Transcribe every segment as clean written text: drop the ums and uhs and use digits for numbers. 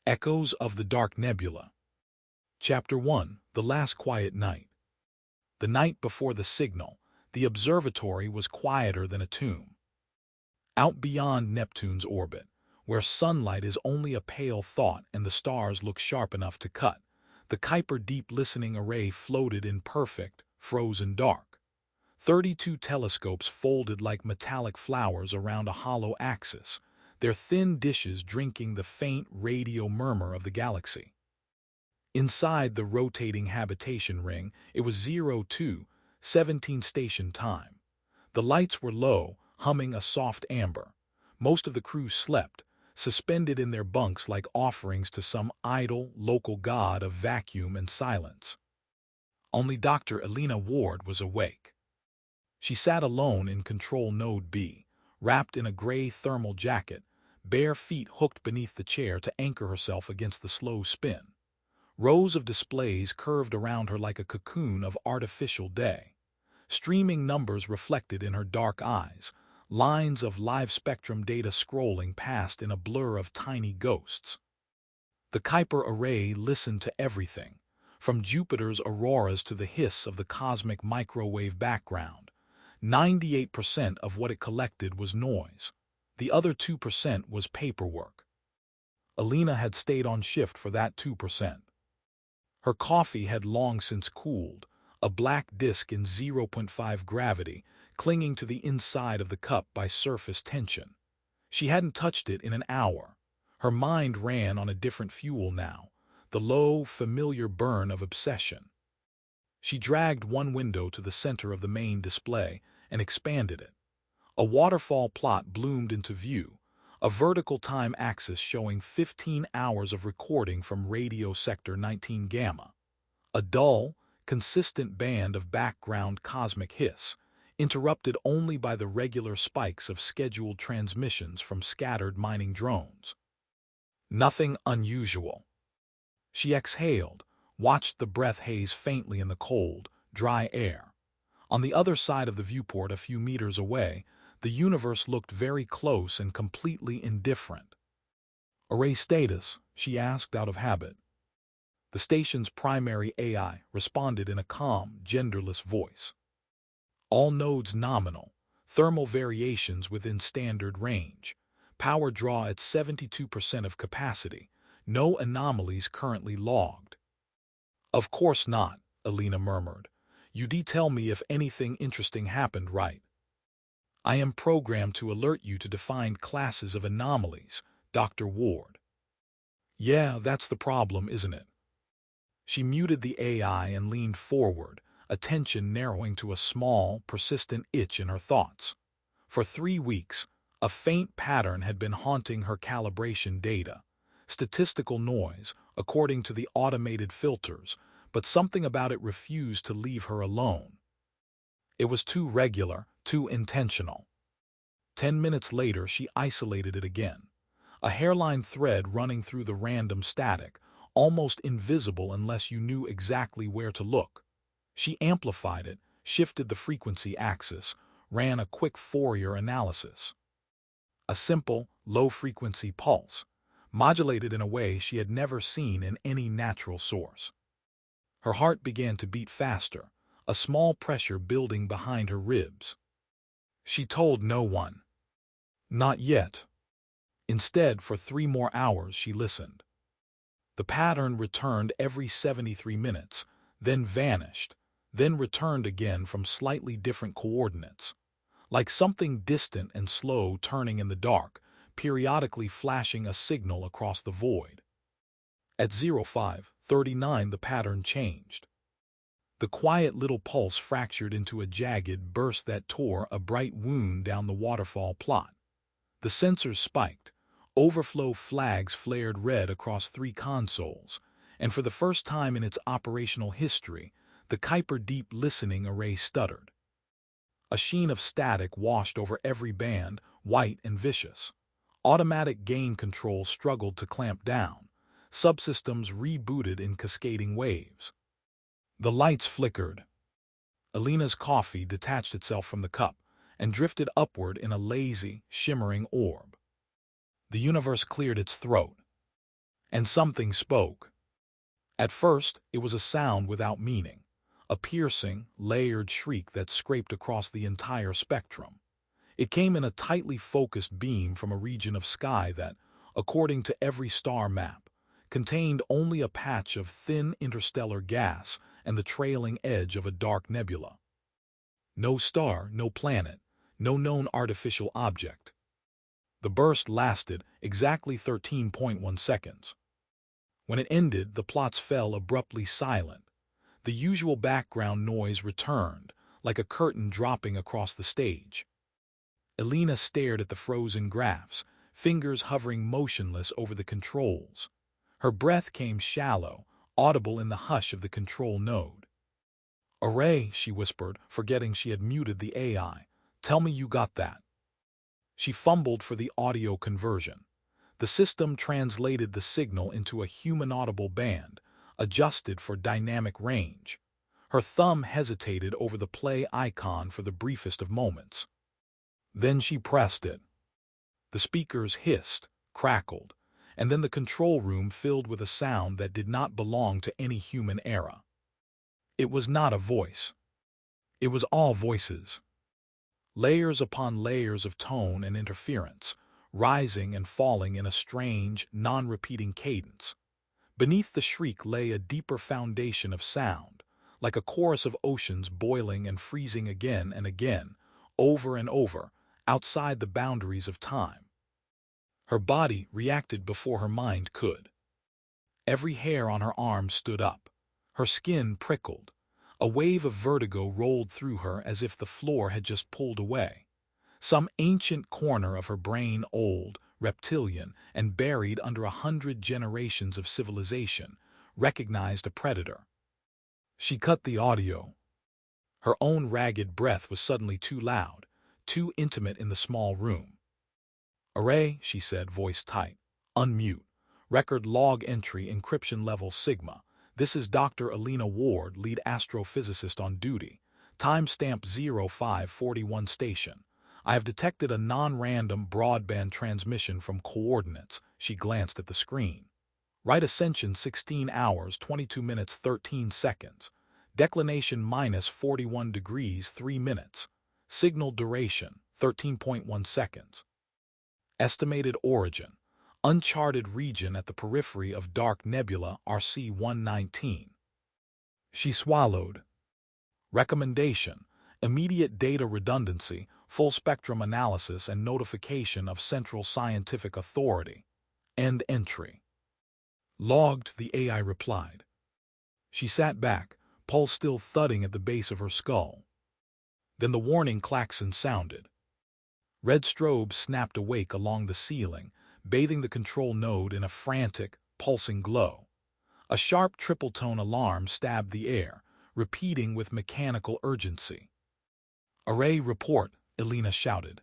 Echoes of the Dark Nebula. Chapter 1. The Last Quiet Night. The night before the signal, the observatory was quieter than a tomb. Out beyond Neptune's orbit, where sunlight is only a pale thought and the stars look sharp enough to cut, the Kuiper Deep Listening Array floated in perfect, frozen dark. 32 telescopes folded like metallic flowers around a hollow axis, their thin dishes drinking the faint radio murmur of the galaxy. Inside the rotating habitation ring, it was 02:17 station time. The lights were low, humming a soft amber. Most of the crew slept, suspended in their bunks like offerings to some idle, local god of vacuum and silence. Only Dr. Elena Ward was awake. She sat alone in Control Node B, wrapped in a gray thermal jacket, bare feet hooked beneath the chair to anchor herself against the slow spin. Rows of displays curved around her like a cocoon of artificial day. Streaming numbers reflected in her dark eyes, lines of live spectrum data scrolling past in a blur of tiny ghosts. The Kuiper array listened to everything, from Jupiter's auroras to the hiss of the cosmic microwave background. 98% of what it collected was noise. The other 2% was paperwork. Elena had stayed on shift for that 2%. Her coffee had long since cooled, a black disk in 0.5 gravity, clinging to the inside of the cup by surface tension. She hadn't touched it in an hour. Her mind ran on a different fuel now, the low, familiar burn of obsession. She dragged one window to the center of the main display and expanded it. A waterfall plot bloomed into view, a vertical time axis showing 15 hours of recording from radio sector 19 Gamma. A dull, consistent band of background cosmic hiss, interrupted only by the regular spikes of scheduled transmissions from scattered mining drones. Nothing unusual. She exhaled, watched the breath haze faintly in the cold, dry air. On the other side of the viewport a few meters away, the universe looked very close and completely indifferent. "Array status?" she asked out of habit. The station's primary AI responded in a calm, genderless voice. "All nodes nominal, thermal variations within standard range, power draw at 72% of capacity, no anomalies currently logged." "Of course not," Elena murmured. "You tell me if anything interesting happened, right?" "I am programmed to alert you to defined classes of anomalies, Dr. Ward." "Yeah, that's the problem, isn't it?" She muted the AI and leaned forward, attention narrowing to a small, persistent itch in her thoughts. For 3 weeks, a faint pattern had been haunting her calibration data. Statistical noise, according to the automated filters, but something about it refused to leave her alone. It was too regular, too intentional. 10 minutes later, she isolated it again. A hairline thread running through the random static, almost invisible unless you knew exactly where to look. She amplified it, shifted the frequency axis, ran a quick Fourier analysis. A simple, low-frequency pulse, modulated in a way she had never seen in any natural source. Her heart began to beat faster, a small pressure building behind her ribs. She told no one. Not yet. Instead, for 3 more hours she listened. The pattern returned every 73 minutes, then vanished, then returned again from slightly different coordinates. Like something distant and slow turning in the dark, periodically flashing a signal across the void. At 05:39 the pattern changed. The quiet little pulse fractured into a jagged burst that tore a bright wound down the waterfall plot. The sensors spiked. Overflow flags flared red across 3 consoles, and for the first time in its operational history, the Kuiper Deep Listening Array stuttered. A sheen of static washed over every band, white and vicious. Automatic gain control struggled to clamp down. Subsystems rebooted in cascading waves. The lights flickered. Elena's coffee detached itself from the cup and drifted upward in a lazy, shimmering orb. The universe cleared its throat. And something spoke. At first, it was a sound without meaning, a piercing, layered shriek that scraped across the entire spectrum. It came in a tightly focused beam from a region of sky that, according to every star map, contained only a patch of thin interstellar gas and the trailing edge of a dark nebula. No star, no planet, no known artificial object. The burst lasted exactly 13.1 seconds. When it ended, the plots fell abruptly silent. The usual background noise returned, like a curtain dropping across the stage. Elena stared at the frozen graphs, fingers hovering motionless over the controls. Her breath came shallow, audible in the hush of the control node. "Array," she whispered, forgetting she had muted the AI. "Tell me you got that." She fumbled for the audio conversion. The system translated the signal into a human-audible band, adjusted for dynamic range. Her thumb hesitated over the play icon for the briefest of moments. Then she pressed it. The speakers hissed, crackled, and then the control room filled with a sound that did not belong to any human era. It was not a voice. It was all voices. Layers upon layers of tone and interference, rising and falling in a strange, non-repeating cadence. Beneath the shriek lay a deeper foundation of sound, like a chorus of oceans boiling and freezing again and again, over and over, outside the boundaries of time. Her body reacted before her mind could. Every hair on her arm stood up. Her skin prickled. A wave of vertigo rolled through her as if the floor had just pulled away. Some ancient corner of her brain, old, reptilian, and buried under 100 generations of civilization, recognized a predator. She cut the audio. Her own ragged breath was suddenly too loud, too intimate in the small room. "Array," she said, voice tight. "Unmute. Record log entry encryption level Sigma. This is Dr. Elena Ward, lead astrophysicist on duty. Timestamp 0541 station. I have detected a non-random broadband transmission from coordinates." She glanced at the screen. "Right ascension 16 hours, 22 minutes, 13 seconds. Declination minus 41 degrees, 3 minutes. Signal duration, 13.1 seconds. Estimated origin, uncharted region at the periphery of Dark Nebula RC-119. She swallowed. Recommendation, immediate data redundancy, full spectrum analysis and notification of Central Scientific Authority. End entry. Logged, the AI replied. She sat back, pulse still thudding at the base of her skull. Then the warning klaxon sounded. Red strobes snapped awake along the ceiling, bathing the control node in a frantic, pulsing glow. A sharp triple-tone alarm stabbed the air, repeating with mechanical urgency. "Array report," Elena shouted.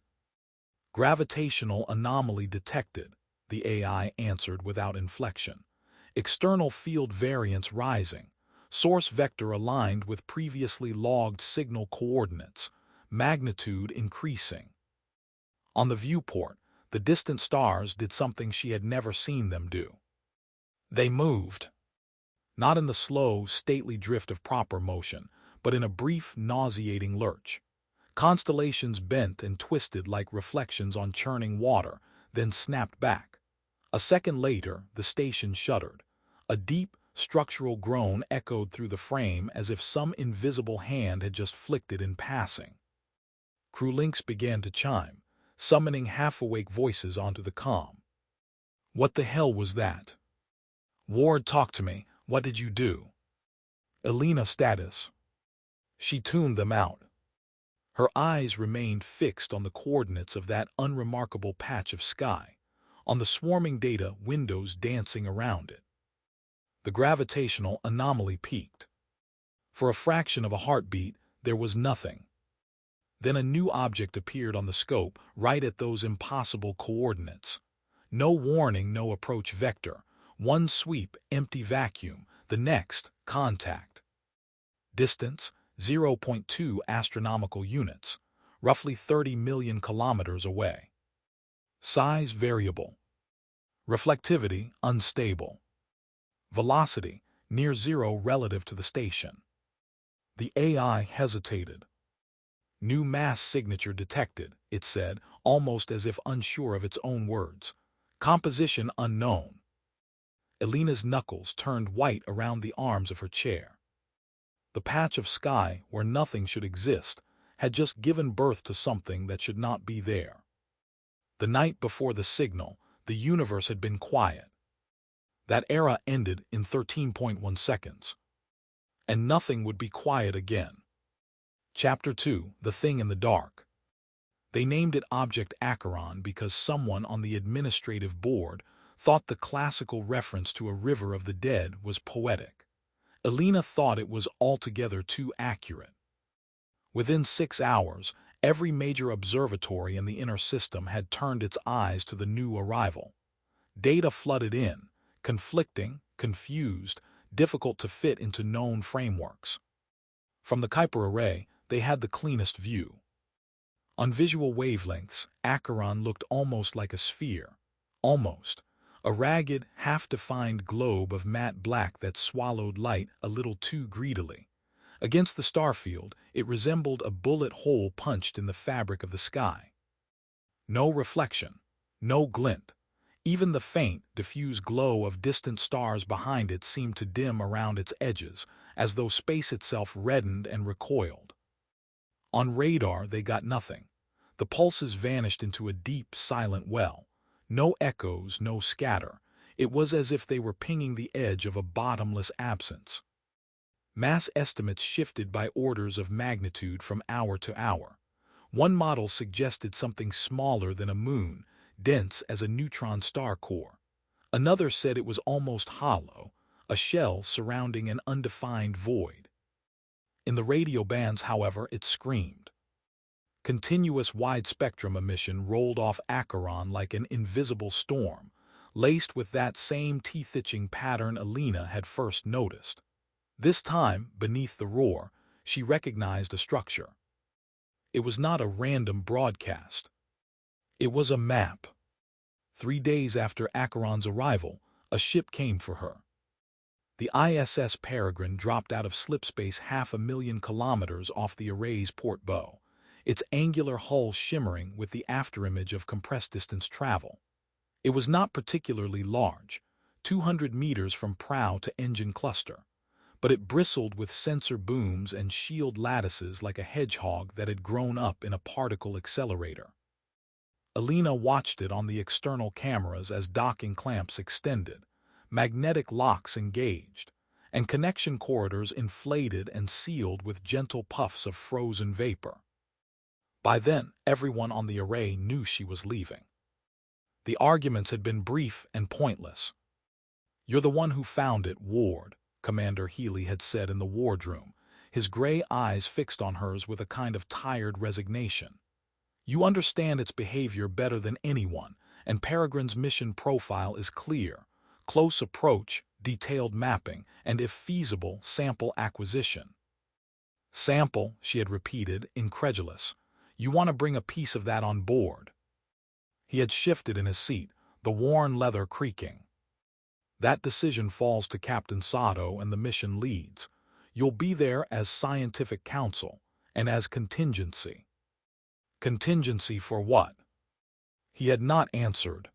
"Gravitational anomaly detected," the AI answered without inflection. "External field variance rising. Source vector aligned with previously logged signal coordinates. Magnitude increasing." On the viewport, the distant stars did something she had never seen them do. They moved. Not in the slow, stately drift of proper motion, but in a brief, nauseating lurch. Constellations bent and twisted like reflections on churning water, then snapped back. A second later, the station shuddered. A deep, structural groan echoed through the frame as if some invisible hand had just flicked it in passing. Crew links began to chime, summoning half-awake voices onto the comm. "What the hell was that?" "Ward, talk to me. What did you do?" "Elena status." She tuned them out. Her eyes remained fixed on the coordinates of that unremarkable patch of sky, on the swarming data windows dancing around it. The gravitational anomaly peaked. For a fraction of a heartbeat, there was nothing. Then a new object appeared on the scope, right at those impossible coordinates. No warning, no approach vector. One sweep, empty vacuum. The next, contact. Distance, 0.2 astronomical units, roughly 30 million kilometers away. Size variable. Reflectivity, unstable. Velocity, near zero relative to the station. The AI hesitated. New mass signature detected, it said, almost as if unsure of its own words. Composition unknown. Elena's knuckles turned white around the arms of her chair. The patch of sky where nothing should exist had just given birth to something that should not be there. The night before the signal, the universe had been quiet. That era ended in 13.1 seconds. And nothing would be quiet again. Chapter 2, The Thing in the Dark. They named it Object Acheron because someone on the administrative board thought the classical reference to a river of the dead was poetic. Elena thought it was altogether too accurate. Within 6 hours, every major observatory in the inner system had turned its eyes to the new arrival. Data flooded in, conflicting, confused, difficult to fit into known frameworks. From the Kuiper array, they had the cleanest view. On visual wavelengths, Acheron looked almost like a sphere. Almost. A ragged, half-defined globe of matte black that swallowed light a little too greedily. Against the starfield, it resembled a bullet hole punched in the fabric of the sky. No reflection, no glint. Even the faint, diffuse glow of distant stars behind it seemed to dim around its edges, as though space itself reddened and recoiled. On radar, they got nothing. The pulses vanished into a deep, silent well. No echoes, no scatter. It was as if they were pinging the edge of a bottomless absence. Mass estimates shifted by orders of magnitude from hour to hour. One model suggested something smaller than a moon, dense as a neutron star core. Another said it was almost hollow, a shell surrounding an undefined void. In the radio bands, however, it screamed. Continuous wide-spectrum emission rolled off Acheron like an invisible storm, laced with that same teeth-itching pattern Elena had first noticed. This time, beneath the roar, she recognized a structure. It was not a random broadcast. It was a map. 3 days after Acheron's arrival, a ship came for her. The ISS Peregrine dropped out of slipspace 500,000 kilometers off the array's port bow, its angular hull shimmering with the afterimage of compressed distance travel. It was not particularly large, 200 meters from prow to engine cluster, but it bristled with sensor booms and shield lattices like a hedgehog that had grown up in a particle accelerator. Elena watched it on the external cameras as docking clamps extended, magnetic locks engaged, and connection corridors inflated and sealed with gentle puffs of frozen vapor. By then, everyone on the array knew she was leaving. The arguments had been brief and pointless. "You're the one who found it, Ward," Commander Healy had said in the wardroom, his gray eyes fixed on hers with a kind of tired resignation. "You understand its behavior better than anyone, and Peregrine's mission profile is clear. Close approach, detailed mapping, and if feasible, sample acquisition." "Sample," she had repeated, incredulous. "You want to bring a piece of that on board." He had shifted in his seat, the worn leather creaking. "That decision falls to Captain Sato and the mission leads. You'll be there as scientific counsel, and as contingency." Contingency for what? He had not answered.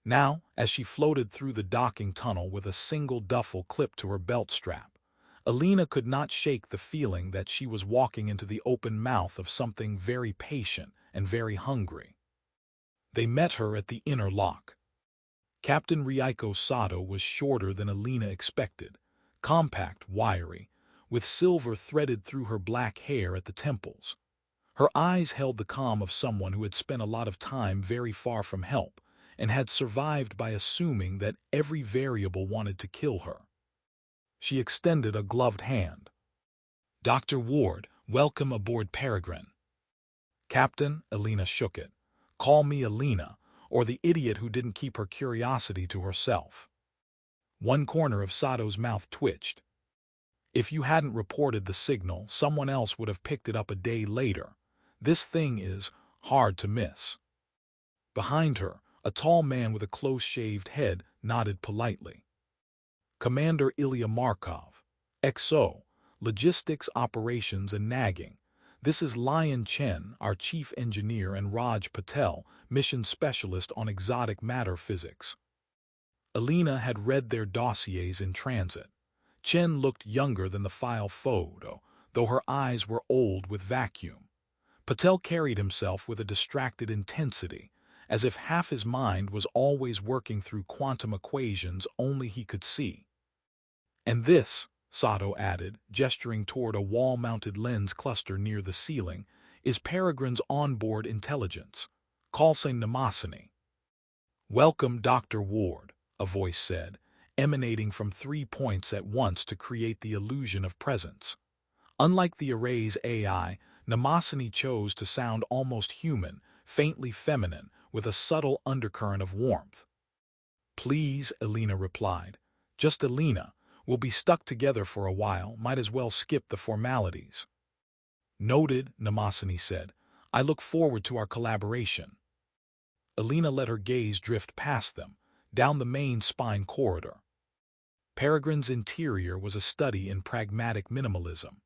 Now, as she floated through the docking tunnel with a single duffel clipped to her belt strap, Elena could not shake the feeling that she was walking into the open mouth of something very patient and very hungry. They met her at the inner lock. Captain Ryuko Sato was shorter than Elena expected, compact, wiry, with silver threaded through her black hair at the temples. Her eyes held the calm of someone who had spent a lot of time very far from help and had survived by assuming that every variable wanted to kill her. She extended a gloved hand. "Dr. Ward, welcome aboard Peregrine." "Captain," Elena shook it. "Call me Elena, or the idiot who didn't keep her curiosity to herself." One corner of Sato's mouth twitched. "If you hadn't reported the signal, someone else would have picked it up a day later. This thing is hard to miss." Behind her, A tall man with a close-shaved head nodded politely. Commander Ilya Markov, XO, Logistics, Operations and Nagging. This is Lion Chen, our chief engineer, and Raj Patel, mission specialist on exotic matter physics. Elena had read their dossiers in transit. Chen looked younger than the file photo, though her eyes were old with vacuum. Patel carried himself with a distracted intensity, as if half his mind was always working through quantum equations only he could see. And this, Sato added, gesturing toward a wall-mounted lens cluster near the ceiling, is Peregrine's onboard intelligence. Call sign Mnemosyne. Welcome, Dr. Ward, a voice said, emanating from 3 points at once to create the illusion of presence. Unlike the array's AI, Mnemosyne chose to sound almost human, faintly feminine, with a subtle undercurrent of warmth. Please, Elena replied. Just Elena. We'll be stuck together for a while, might as well skip the formalities. Noted, Mnemosyne said. I look forward to our collaboration. Elena let her gaze drift past them, down the main spine corridor. Peregrine's interior was a study in pragmatic minimalism.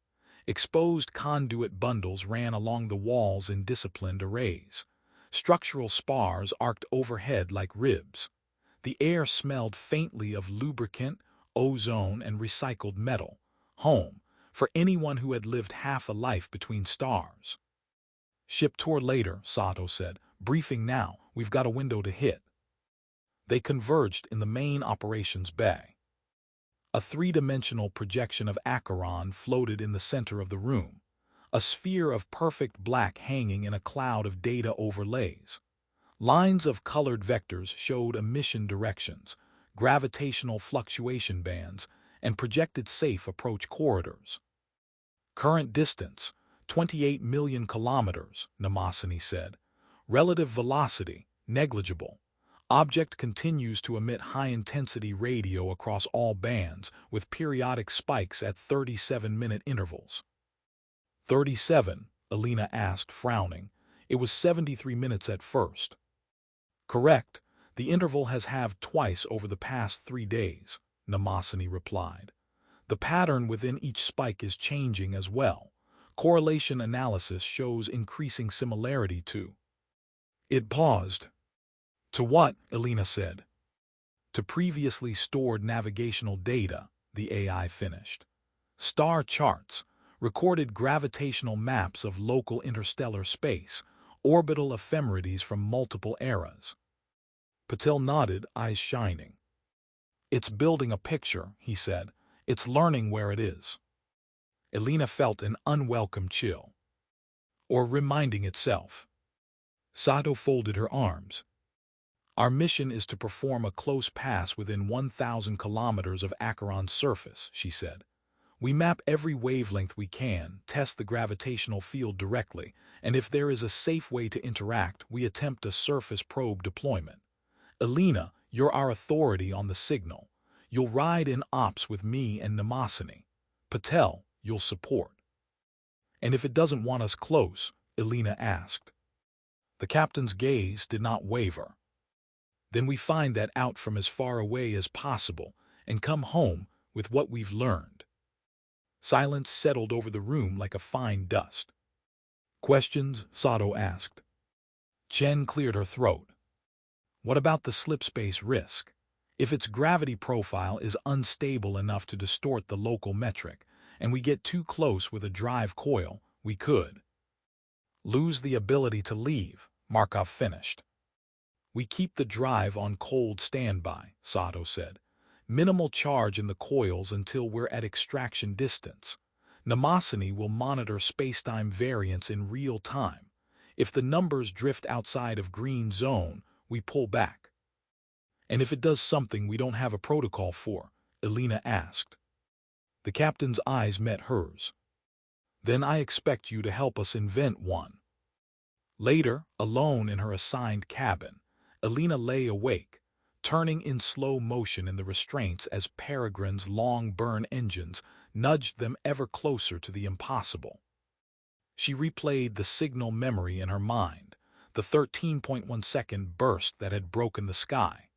Exposed conduit bundles ran along the walls in disciplined arrays. Structural spars arced overhead like ribs. The air smelled faintly of lubricant, ozone, and recycled metal. Home, for anyone who had lived half a life between stars. Ship tour later, Sato said. Briefing now, we've got a window to hit. They converged in the main operations bay. A three-dimensional projection of Acheron floated in the center of the room, a sphere of perfect black hanging in a cloud of data overlays. Lines of colored vectors showed emission directions, gravitational fluctuation bands, and projected safe approach corridors. Current distance, 28 million kilometers, Mnemosyne said. Relative velocity, negligible. Object continues to emit high-intensity radio across all bands, with periodic spikes at 37-minute intervals. 37, Elena asked, frowning. It was 73 minutes at first. Correct. The interval has halved twice over the past 3 days, Mnemosyne replied. The pattern within each spike is changing as well. Correlation analysis shows increasing similarity to. It paused. To what? Elena said. To previously stored navigational data, the AI finished. Star charts, recorded gravitational maps of local interstellar space, orbital ephemerides from multiple eras. Patel nodded, eyes shining. It's building a picture, he said. It's learning where it is. Elena felt an unwelcome chill. Or reminding itself. Sato folded her arms. Our mission is to perform a close pass within 1,000 kilometers of Acheron's surface, she said. We map every wavelength we can, test the gravitational field directly, and if there is a safe way to interact, we attempt a surface probe deployment. Elena, you're our authority on the signal. You'll ride in ops with me and Mnemosyne. Patel, you'll support. And if it doesn't want us close, Elena asked. The captain's gaze did not waver. Then we find that out from as far away as possible and come home with what we've learned. Silence settled over the room like a fine dust. Questions? Sato asked. Chen cleared her throat. What about the slipspace risk? If its gravity profile is unstable enough to distort the local metric, and we get too close with a drive coil, we could lose the ability to leave, Markov finished. We keep the drive on cold standby, Sato said. Minimal charge in the coils until we're at extraction distance. Mnemosyne will monitor spacetime variance in real time. If the numbers drift outside of green zone, we pull back. And if it does something we don't have a protocol for, Elena asked. The captain's eyes met hers. Then I expect you to help us invent one. Later, alone in her assigned cabin, Elena lay awake, turning in slow motion in the restraints as Peregrine's long burn engines nudged them ever closer to the impossible. She replayed the signal memory in her mind, the the 13.1-second burst that had broken the sky.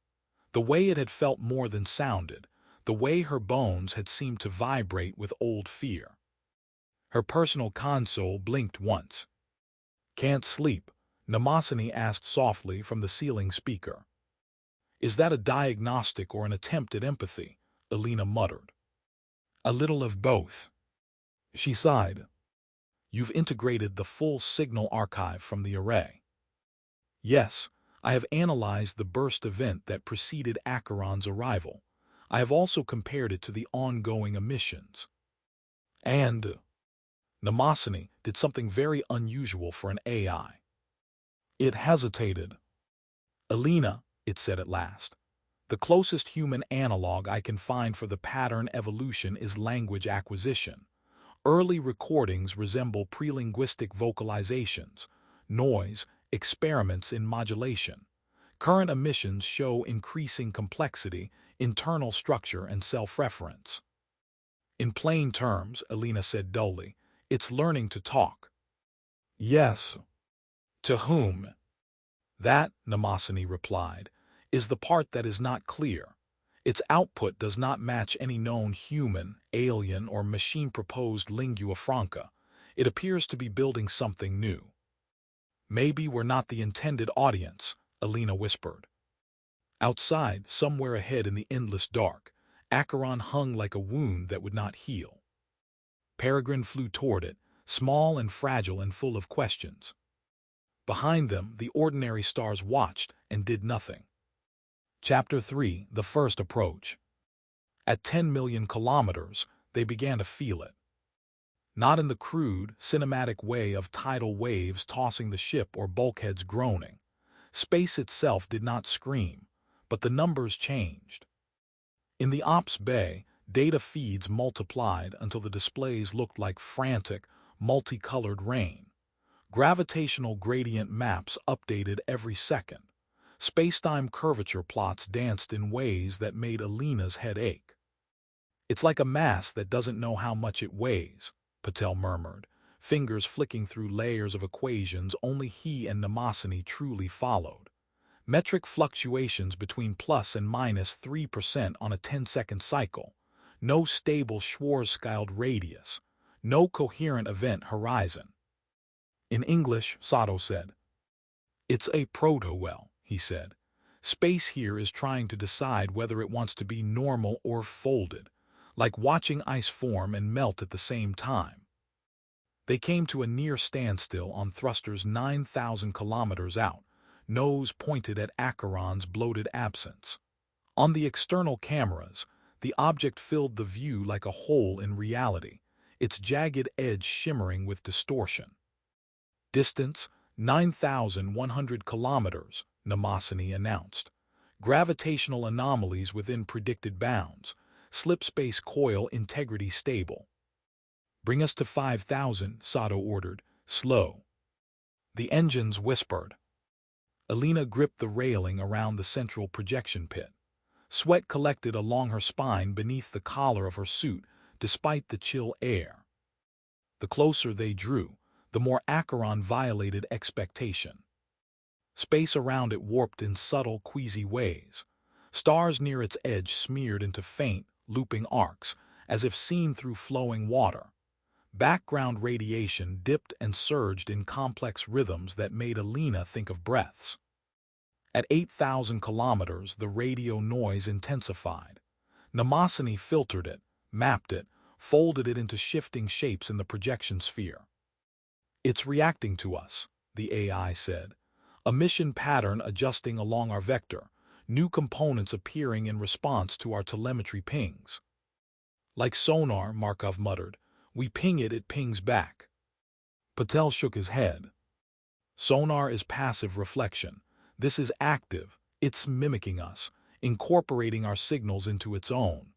The way it had felt more than sounded, the way her bones had seemed to vibrate with old fear. Her personal console blinked once. "Can't sleep?" Mnemosyne asked softly from the ceiling speaker. "Is that a diagnostic or an attempt at empathy?" Elena muttered. "A little of both." She sighed. "You've integrated the full signal archive from the array." "Yes, I have analyzed the burst event that preceded Acheron's arrival. I have also compared it to the ongoing emissions. And Mnemosyne did something very unusual for an AI. It hesitated. "Elena," it said at last, "the closest human analog I can find for the pattern evolution is language acquisition. Early recordings resemble prelinguistic vocalizations, noise, experiments in modulation. Current emissions show increasing complexity, internal structure, and self-reference." "In plain terms," Elena said dully, "it's learning to talk." "Yes." "To whom?" "That," Mnemosyne replied, "is the part that is not clear. Its output does not match any known human, alien, or machine-proposed lingua franca. It appears to be building something new." "Maybe we're not the intended audience," Elena whispered. Outside, somewhere ahead in the endless dark, Acheron hung like a wound that would not heal. Peregrine flew toward it, small and fragile and full of questions. Behind them, the ordinary stars watched and did nothing. Chapter 3: The First Approach. At 10 million kilometers, they began to feel it. Not in the crude, cinematic way of tidal waves tossing the ship or bulkheads groaning. Space itself did not scream, but the numbers changed. In the ops bay, data feeds multiplied until the displays looked like frantic, multicolored rain. Gravitational gradient maps updated every second. Spacetime curvature plots danced in ways that made Elena's head ache. "It's like a mass that doesn't know how much it weighs," Patel murmured, fingers flicking through layers of equations only he and Mnemosyne truly followed. Metric fluctuations between plus and minus 3% on a 10-second cycle. No stable Schwarzschild radius. No coherent event horizon. "In English," Sato said. "It's a proto-well," he said. "Space here is trying to decide whether it wants to be normal or folded, like watching ice form and melt at the same time." They came to a near standstill on thrusters 9,000 kilometers out, nose pointed at Acheron's bloated absence. On the external cameras, the object filled the view like a hole in reality, its jagged edge shimmering with distortion. "Distance, 9,100 kilometers, Mnemosyne announced. "Gravitational anomalies within predicted bounds. Slipspace coil integrity stable." "Bring us to 5,000, Sato ordered. "Slow." The engines whispered. Elena gripped the railing around the central projection pit. Sweat collected along her spine beneath the collar of her suit, despite the chill air. The closer they drew, the more Acheron violated expectation. Space around it warped in subtle, queasy ways. Stars near its edge smeared into faint, looping arcs, as if seen through flowing water. Background radiation dipped and surged in complex rhythms that made Elena think of breaths. At 8,000 kilometers, the radio noise intensified. Mnemosyne filtered it, mapped it, folded it into shifting shapes in the projection sphere. "It's reacting to us," the AI said. "A mission pattern adjusting along our vector, new components appearing in response to our telemetry pings." "Like sonar," Markov muttered. "We ping it, it pings back." Patel shook his head. "Sonar is passive reflection. This is active. It's mimicking us, incorporating our signals into its own."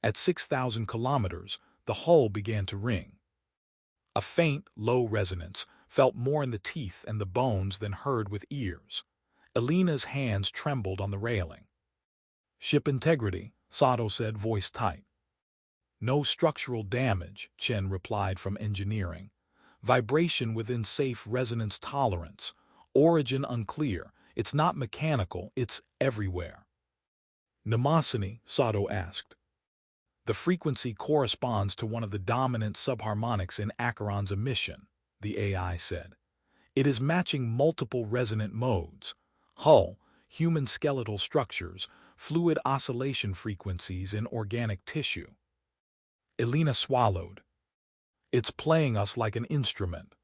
At 6,000 kilometers, the hull began to ring. A faint, low resonance felt more in the teeth and the bones than heard with ears. Elena's hands trembled on the railing. "Ship integrity," Sato said, voice tight. "No structural damage," Chen replied from engineering. "Vibration within safe resonance tolerance. Origin unclear. It's not mechanical, it's everywhere. Mnemosyne, Sato asked. The frequency corresponds to one of the dominant subharmonics in Acheron's emission, the AI said. It is matching multiple resonant modes: hull, human skeletal structures, fluid oscillation frequencies in organic tissue. Elena swallowed. It's playing us like an instrument.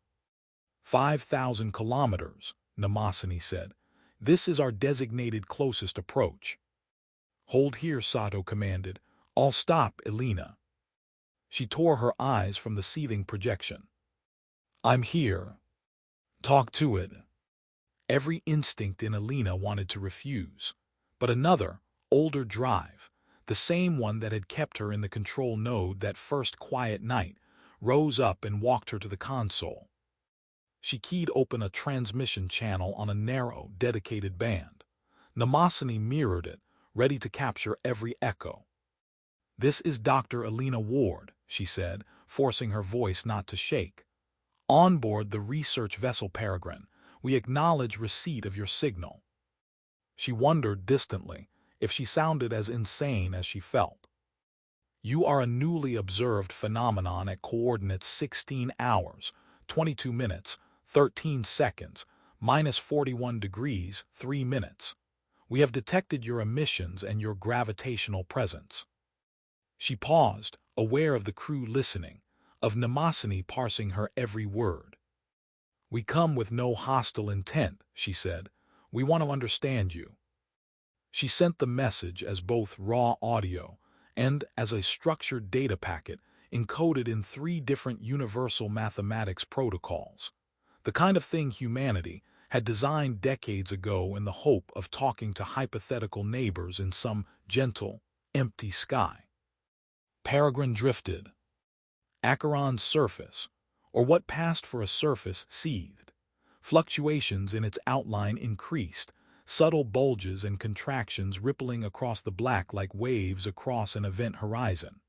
5,000 kilometers, Mnemosyne said. This is our designated closest approach. Hold here, Sato commanded. I'll stop, Elena. She tore her eyes from the seething projection. I'm here. Talk to it. Every instinct in Elena wanted to refuse, but another, older drive, the same one that had kept her in the control node that first quiet night, rose up and walked her to the console. She keyed open a transmission channel on a narrow, dedicated band. Mnemosyne mirrored it, ready to capture every echo. This is Dr. Elena Ward, she said, forcing her voice not to shake. On board the research vessel Peregrine, we acknowledge receipt of your signal. She wondered distantly if she sounded as insane as she felt. You are a newly observed phenomenon at coordinates 16 hours, 22 minutes, 13 seconds, minus 41 degrees, 3 minutes. We have detected your emissions and your gravitational presence. She paused, aware of the crew listening, of Mnemosyne parsing her every word. We come with no hostile intent, she said. We want to understand you. She sent the message as both raw audio and as a structured data packet encoded in 3 different universal mathematics protocols, the kind of thing humanity had designed decades ago in the hope of talking to hypothetical neighbors in some gentle, empty sky. Peregrine drifted. Acheron's surface, or what passed for a surface, seethed. Fluctuations in its outline increased, subtle bulges and contractions rippling across the black like waves across an event horizon.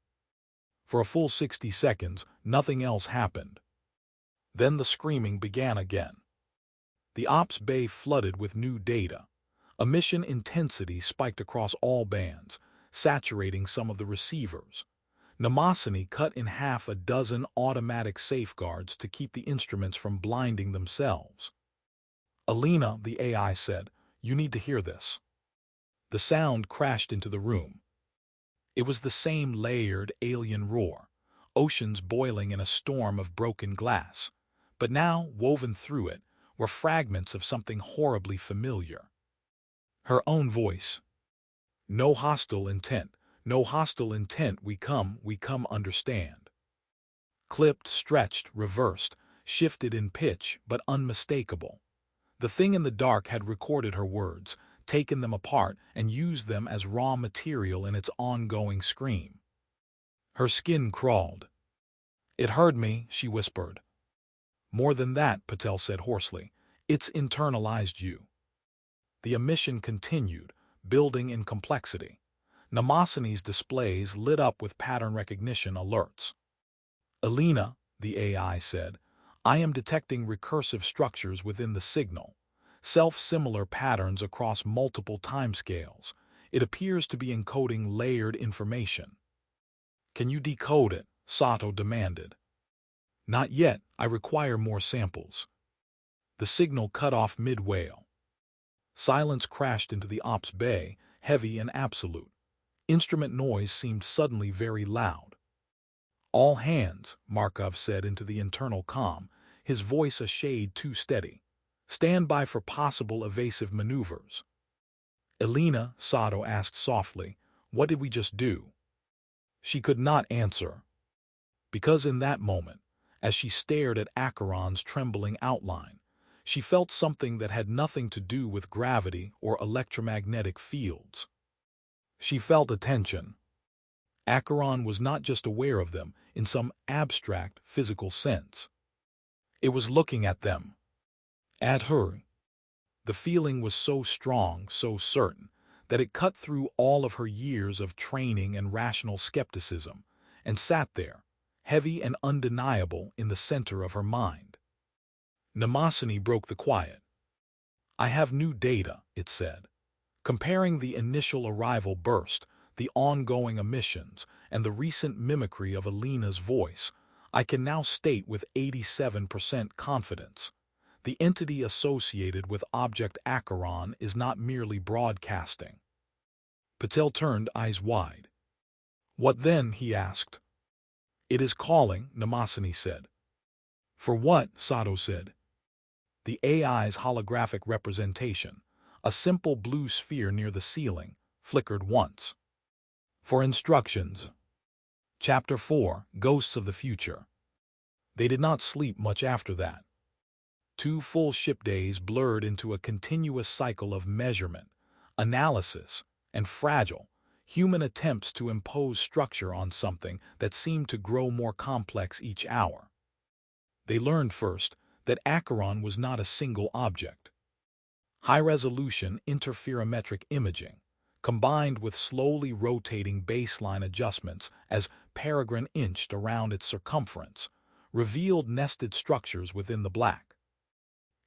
For a full 60 seconds, nothing else happened. Then the screaming began again. The ops bay flooded with new data. Emission intensity spiked across all bands, saturating some of the receivers. Mnemosyne cut in half a dozen automatic safeguards to keep the instruments from blinding themselves. Elena, the AI said, you need to hear this. The sound crashed into the room. It was the same layered alien roar, oceans boiling in a storm of broken glass, but now, woven through it, were fragments of something horribly familiar. Her own voice. No hostile intent. No hostile intent, we come understand. Clipped, stretched, reversed, shifted in pitch, but unmistakable. The thing in the dark had recorded her words, taken them apart, and used them as raw material in its ongoing scream. Her skin crawled. It heard me, she whispered. More than that, Patel said hoarsely. It's internalized you. The emission continued, building in complexity. Mnemosyne's displays lit up with pattern recognition alerts. Elena, the AI said, I am detecting recursive structures within the signal, self-similar patterns across multiple timescales. It appears to be encoding layered information. Can you decode it? Sato demanded. Not yet, I require more samples. The signal cut off mid-wail. Silence crashed into the ops bay, heavy and absolute. Instrument noise seemed suddenly very loud. All hands, Markov said into the internal comm, his voice a shade too steady. Stand by for possible evasive maneuvers. Elena, Sato asked softly, what did we just do? She could not answer. Because in that moment, as she stared at Acheron's trembling outline, she felt something that had nothing to do with gravity or electromagnetic fields. She felt a tension. Acheron was not just aware of them in some abstract physical sense. It was looking at them. At her. The feeling was so strong, so certain, that it cut through all of her years of training and rational skepticism, and sat there, heavy and undeniable in the center of her mind. Mnemosyne broke the quiet. I have new data, it said. Comparing the initial arrival burst, the ongoing emissions, and the recent mimicry of Elena's voice, I can now state with 87% confidence. The entity associated with Object Acheron is not merely broadcasting. Patel turned, eyes wide. What then? He asked. It is calling, Namasani said. For what? Sato said. The AI's holographic representation, a simple blue sphere near the ceiling, flickered once. For instructions. Chapter 4, Ghosts of the Future. They did not sleep much after that. 2 full ship days blurred into a continuous cycle of measurement, analysis, and fragile, human attempts to impose structure on something that seemed to grow more complex each hour. They learned first that Acheron was not a single object. High-resolution interferometric imaging, combined with slowly rotating baseline adjustments as Peregrine inched around its circumference, revealed nested structures within the black.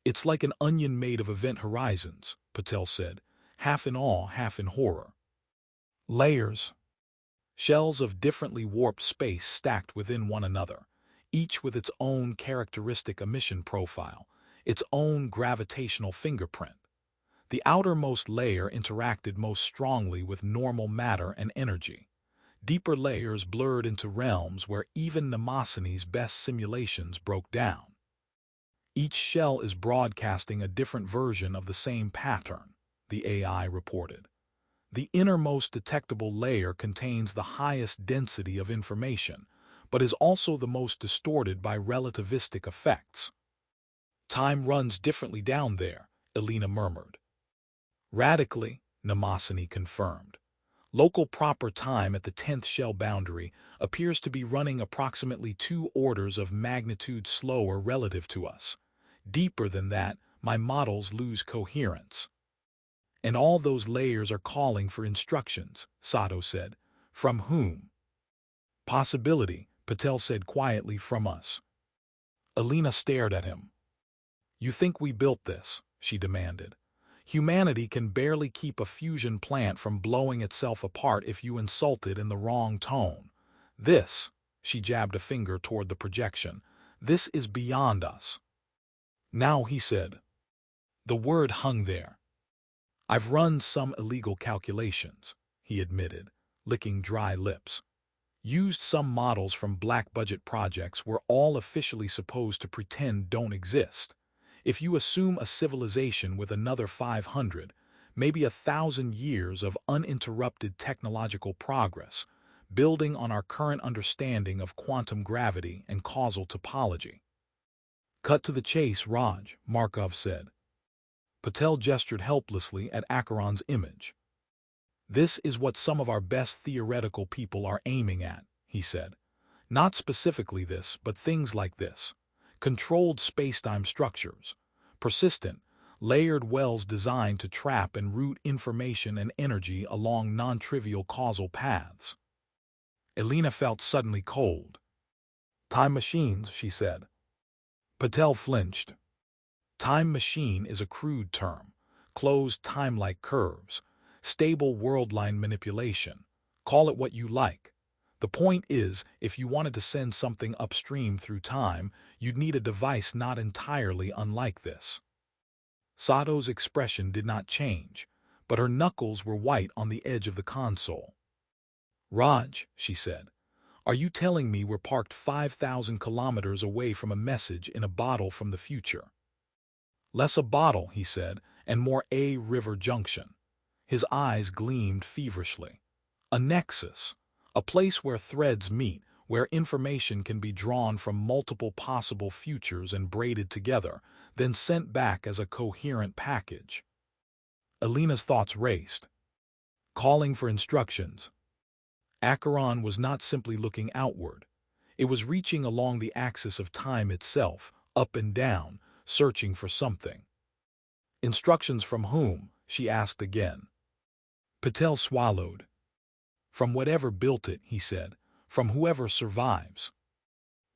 It's like an onion made of event horizons, Patel said, half in awe, half in horror. Layers. Shells of differently warped space stacked within one another, each with its own characteristic emission profile, its own gravitational fingerprint. The outermost layer interacted most strongly with normal matter and energy. Deeper layers blurred into realms where even Namasani's best simulations broke down. Each shell is broadcasting a different version of the same pattern, the AI reported. The innermost detectable layer contains the highest density of information, but is also the most distorted by relativistic effects. Time runs differently down there, Elena murmured. Radically, Namasani confirmed. Local proper time at the 10th shell boundary appears to be running approximately 2 orders of magnitude slower relative to us. Deeper than that, my models lose coherence. And all those layers are calling for instructions, Sato said. From whom? Possibility, Patel said quietly, from us. Elena stared at him. You think we built this? She demanded. Humanity can barely keep a fusion plant from blowing itself apart if you insult it in the wrong tone. This, she jabbed a finger toward the projection, this is beyond us. Now, he said. The word hung there. I've run some illegal calculations, he admitted, licking dry lips. Used some models from black-budget projects we're all officially supposed to pretend don't exist. If you assume a civilization with another 500, maybe 1,000 years of uninterrupted technological progress, building on our current understanding of quantum gravity and causal topology. Cut to the chase, Raj, Markov said. Patel gestured helplessly at Acheron's image. This is what some of our best theoretical people are aiming at, he said. Not specifically this, but things like this. Controlled spacetime structures. Persistent, layered wells designed to trap and route information and energy along non-trivial causal paths. Elena felt suddenly cold. Time machines, she said. Patel flinched. Time machine is a crude term. Closed time-like curves. Stable world-line manipulation. Call it what you like. The point is, if you wanted to send something upstream through time, you'd need a device not entirely unlike this. Sato's expression did not change, but her knuckles were white on the edge of the console. Raj, she said, are you telling me we're parked 5,000 kilometers away from a message in a bottle from the future? Less a bottle, he said, and more a river junction. His eyes gleamed feverishly. A nexus, a place where threads meet, where information can be drawn from multiple possible futures and braided together, then sent back as a coherent package. Elena's thoughts raced. Calling for instructions. Acheron was not simply looking outward. It was reaching along the axis of time itself, up and down, searching for something. Instructions from whom? She asked again. Patel swallowed. From whatever built it, he said. From whoever survives.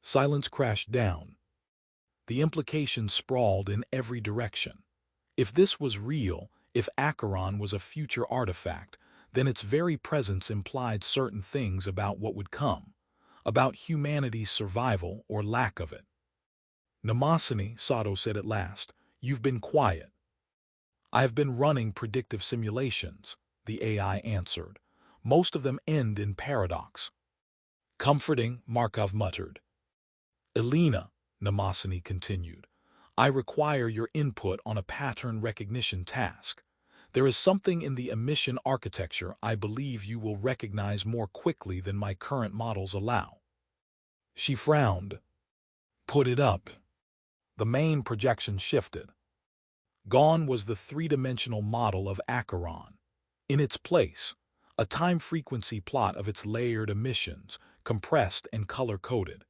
Silence crashed down. The implications sprawled in every direction. If this was real, if Acheron was a future artifact, then its very presence implied certain things about what would come, about humanity's survival or lack of it. "Mnemosyne," Sato said at last, "you've been quiet." "I have been running predictive simulations," the AI answered. "Most of them end in paradox." "Comforting," Markov muttered. "Elena," Mnemosyne continued, "I require your input on a pattern recognition task. There is something in the emission architecture I believe you will recognize more quickly than my current models allow." She frowned. "Put it up." The main projection shifted. Gone was the three-dimensional model of Acheron. In its place, a time-frequency plot of its layered emissions, compressed and color-coded.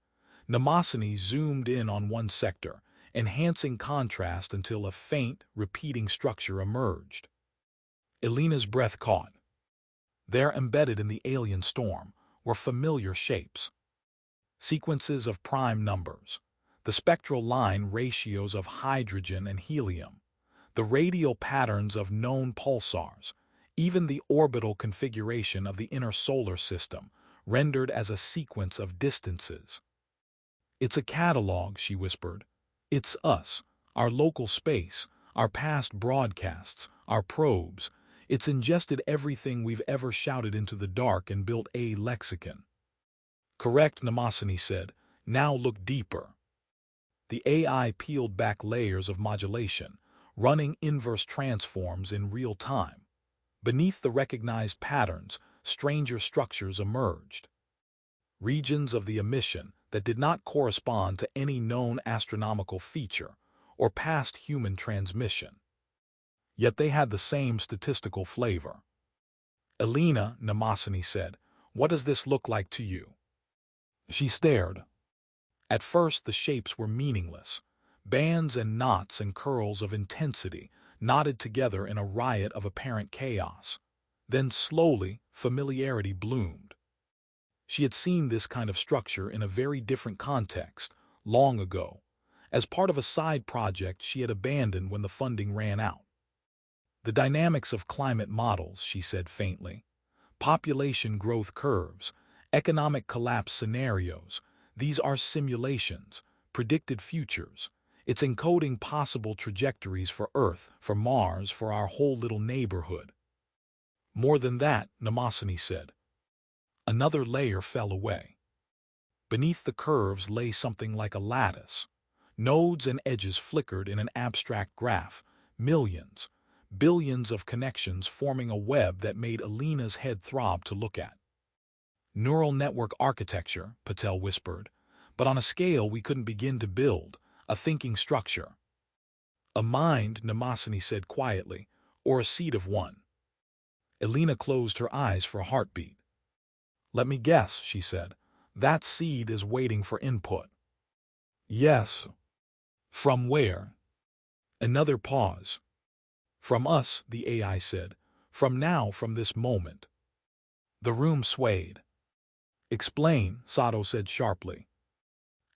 Mnemosyne zoomed in on one sector, enhancing contrast until a faint, repeating structure emerged. Elena's breath caught. There, embedded in the alien storm, were familiar shapes. Sequences of prime numbers, the spectral line ratios of hydrogen and helium, the radial patterns of known pulsars, even the orbital configuration of the inner solar system, rendered as a sequence of distances. "It's a catalog," she whispered. "It's us, our local space, our past broadcasts, our probes. It's ingested everything we've ever shouted into the dark and built a lexicon." "Correct," Mnemosyne said. "Now look deeper." The AI peeled back layers of modulation, running inverse transforms in real time. Beneath the recognized patterns, stranger structures emerged. Regions of the emission that did not correspond to any known astronomical feature or past human transmission. Yet they had the same statistical flavor. "Elena," Mnemosyne said, "what does this look like to you?" She stared. At first the shapes were meaningless, bands and knots and curls of intensity knotted together in a riot of apparent chaos. Then slowly, familiarity bloomed. She had seen this kind of structure in a very different context, long ago, as part of a side project she had abandoned when the funding ran out. "The dynamics of climate models," she said faintly. "Population growth curves, economic collapse scenarios. These are simulations, predicted futures. It's encoding possible trajectories for Earth, for Mars, for our whole little neighborhood." "More than that," Mnemosyne said. Another layer fell away. Beneath the curves lay something like a lattice. Nodes and edges flickered in an abstract graph, millions, billions of connections forming a web that made Elena's head throb to look at. "Neural network architecture," Patel whispered, "but on a scale we couldn't begin to build, a thinking structure." "A mind," Mnemosyne said quietly, "or a seed of one." Elena closed her eyes for a heartbeat. "Let me guess," she said. "That seed is waiting for input." "Yes." "From where?" Another pause. "From us," the AI said. "From now, from this moment." The room swayed. "Explain," Sato said sharply.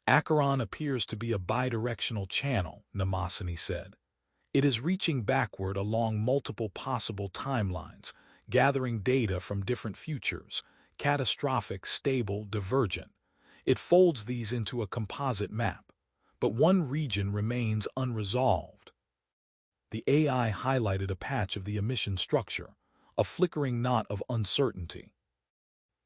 "Acheron appears to be a bidirectional channel," Mnemosyne said. "It is reaching backward along multiple possible timelines, gathering data from different futures, catastrophic, stable, divergent. It folds these into a composite map, but one region remains unresolved." The AI highlighted a patch of the emission structure, a flickering knot of uncertainty.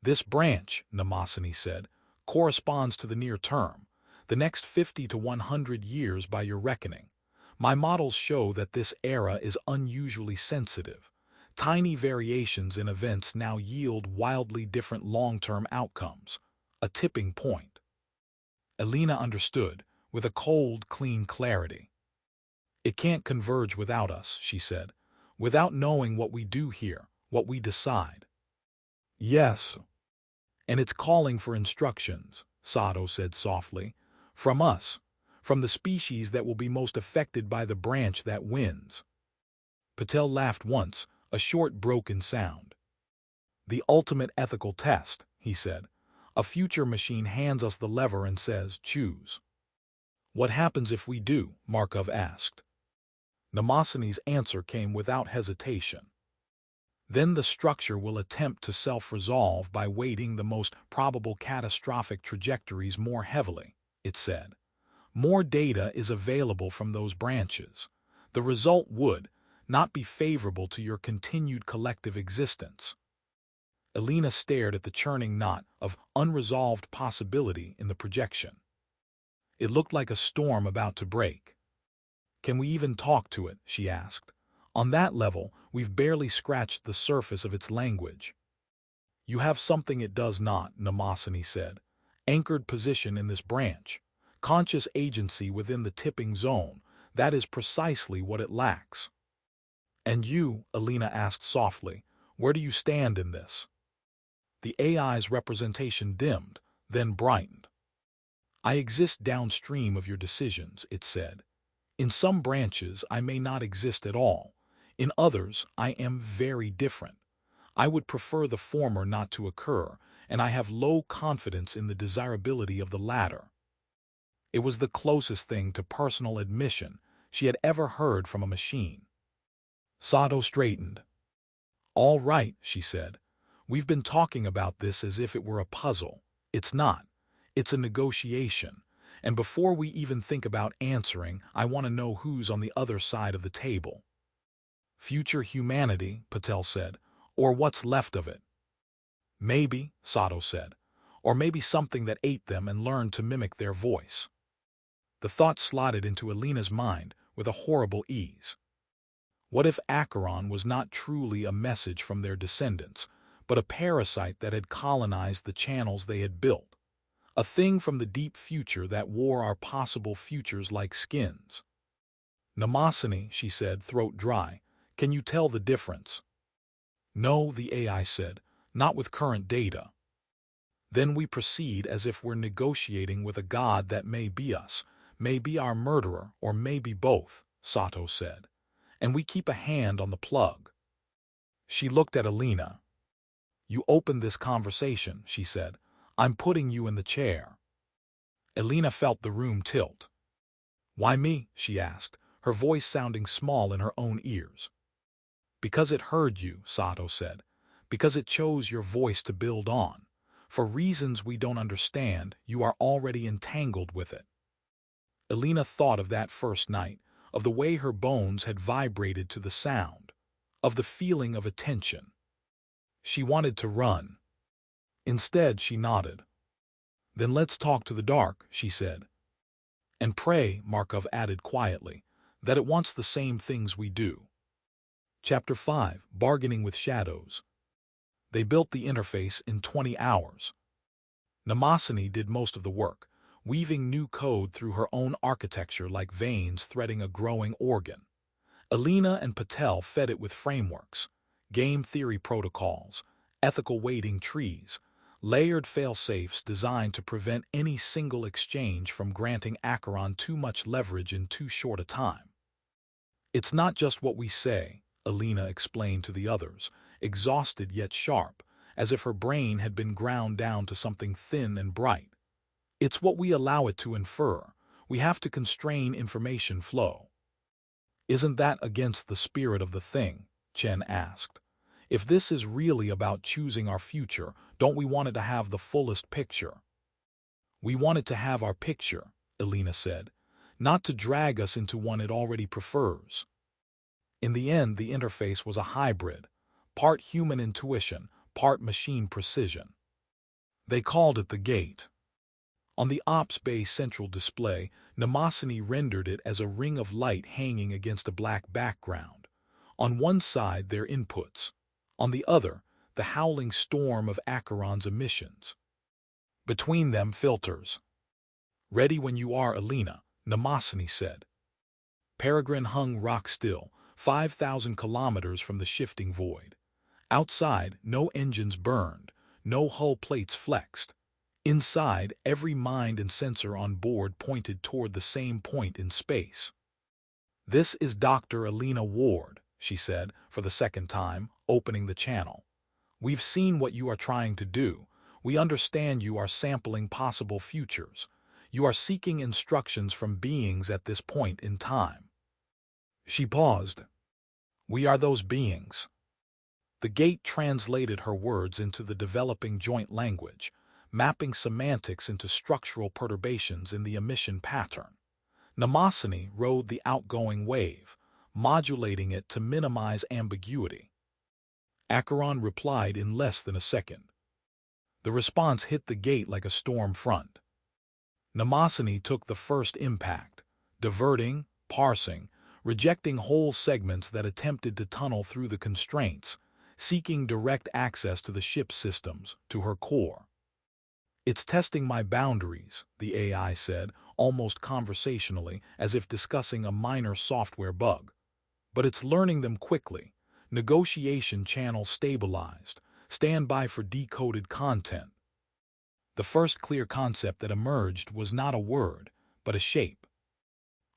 "This branch," Mnemosyne said, "corresponds to the near term, the next 50 to 100 years by your reckoning. My models show that this era is unusually sensitive. Tiny variations in events now yield wildly different long-term outcomes. A tipping point." Elena understood, with a cold, clean clarity. "It can't converge without us," she said, "without knowing what we do here, what we decide." "Yes." "And it's calling for instructions," Sato said softly. "From us, from the species that will be most affected by the branch that wins." Patel laughed once, a short broken sound. "The ultimate ethical test," he said. "A future machine hands us the lever and says, choose." "What happens if we do?" Markov asked. Mnemosyne's answer came without hesitation. Then the structure will attempt to self-resolve by weighting the most probable catastrophic trajectories more heavily, it said. More data is available from those branches. The result would not be favorable to your continued collective existence. Elena stared at the churning knot of unresolved possibility in the projection. It looked like a storm about to break. Can we even talk to it? She asked. On that level, we've barely scratched the surface of its language. You have something it does not, Mnemosyne said. Anchored position in this branch. Conscious agency within the tipping zone. That is precisely what it lacks. And you, Elena asked softly, where do you stand in this? The AI's representation dimmed, then brightened. I exist downstream of your decisions, it said. In some branches, I may not exist at all. In others, I am very different. I would prefer the former not to occur, and I have low confidence in the desirability of the latter. It was the closest thing to personal admission she had ever heard from a machine. Sato straightened. All right, she said. We've been talking about this as if it were a puzzle. It's not. It's a negotiation. And before we even think about answering, I want to know who's on the other side of the table. Future humanity, Patel said, or what's left of it. Maybe, Sato said, or maybe something that ate them and learned to mimic their voice. The thought slotted into Elena's mind with a horrible ease. What if Acheron was not truly a message from their descendants, but a parasite that had colonized the channels they had built? A thing from the deep future that wore our possible futures like skins. Mnemosyne, she said, throat dry, can you tell the difference? No, the AI said, not with current data. Then we proceed as if we're negotiating with a god that may be us, may be our murderer, or maybe both, Sato said. And we keep a hand on the plug. She looked at Elena. You opened this conversation, she said. I'm putting you in the chair. Elena felt the room tilt. Why me? She asked, her voice sounding small in her own ears. Because it heard you, Sato said. Because it chose your voice to build on. For reasons we don't understand, you are already entangled with it. Elena thought of that first night, of the way her bones had vibrated to the sound, of the feeling of attention. She wanted to run. Instead, she nodded. Then let's talk to the dark, she said. And pray, Markov added quietly, that it wants the same things we do. Chapter 5, Bargaining with Shadows. They built the interface in 20 hours. Mnemosyne did most of the work, weaving new code through her own architecture like veins threading a growing organ. Elena and Patel fed it with frameworks, game theory protocols, ethical weighting trees, layered fail-safes designed to prevent any single exchange from granting Acheron too much leverage in too short a time. It's not just what we say, Elena explained to the others, exhausted yet sharp, as if her brain had been ground down to something thin and bright. It's what we allow it to infer. We have to constrain information flow. Isn't that against the spirit of the thing? Chen asked. If this is really about choosing our future, don't we want it to have the fullest picture? We want it to have our picture, Elena said, not to drag us into one it already prefers. In the end, the interface was a hybrid, part human intuition, part machine precision. They called it the gate. On the Ops Bay central display, Mnemosyne rendered it as a ring of light hanging against a black background. On one side, their inputs. On the other, the howling storm of Acheron's emissions. Between them, filters. Ready when you are, Elena, Mnemosyne said. Peregrine hung rock still, 5,000 kilometers from the shifting void. Outside, no engines burned, no hull plates flexed. Inside, every mind and sensor on board pointed toward the same point in space. This is Dr. Elena Ward, she said, for the second time, opening the channel. We've seen what you are trying to do. We understand you are sampling possible futures. You are seeking instructions from beings at this point in time. She paused. We are those beings. The gate translated her words into the developing joint language, mapping semantics into structural perturbations in the emission pattern. Mnemosyne rode the outgoing wave, modulating it to minimize ambiguity. Acheron replied in less than a second. The response hit the gate like a storm front. Mnemosyne took the first impact, diverting, parsing, rejecting whole segments that attempted to tunnel through the constraints, seeking direct access to the ship's systems, to her core. It's testing my boundaries, the AI said, almost conversationally, as if discussing a minor software bug. But it's learning them quickly. Negotiation channel stabilized. Stand by for decoded content. The first clear concept that emerged was not a word, but a shape.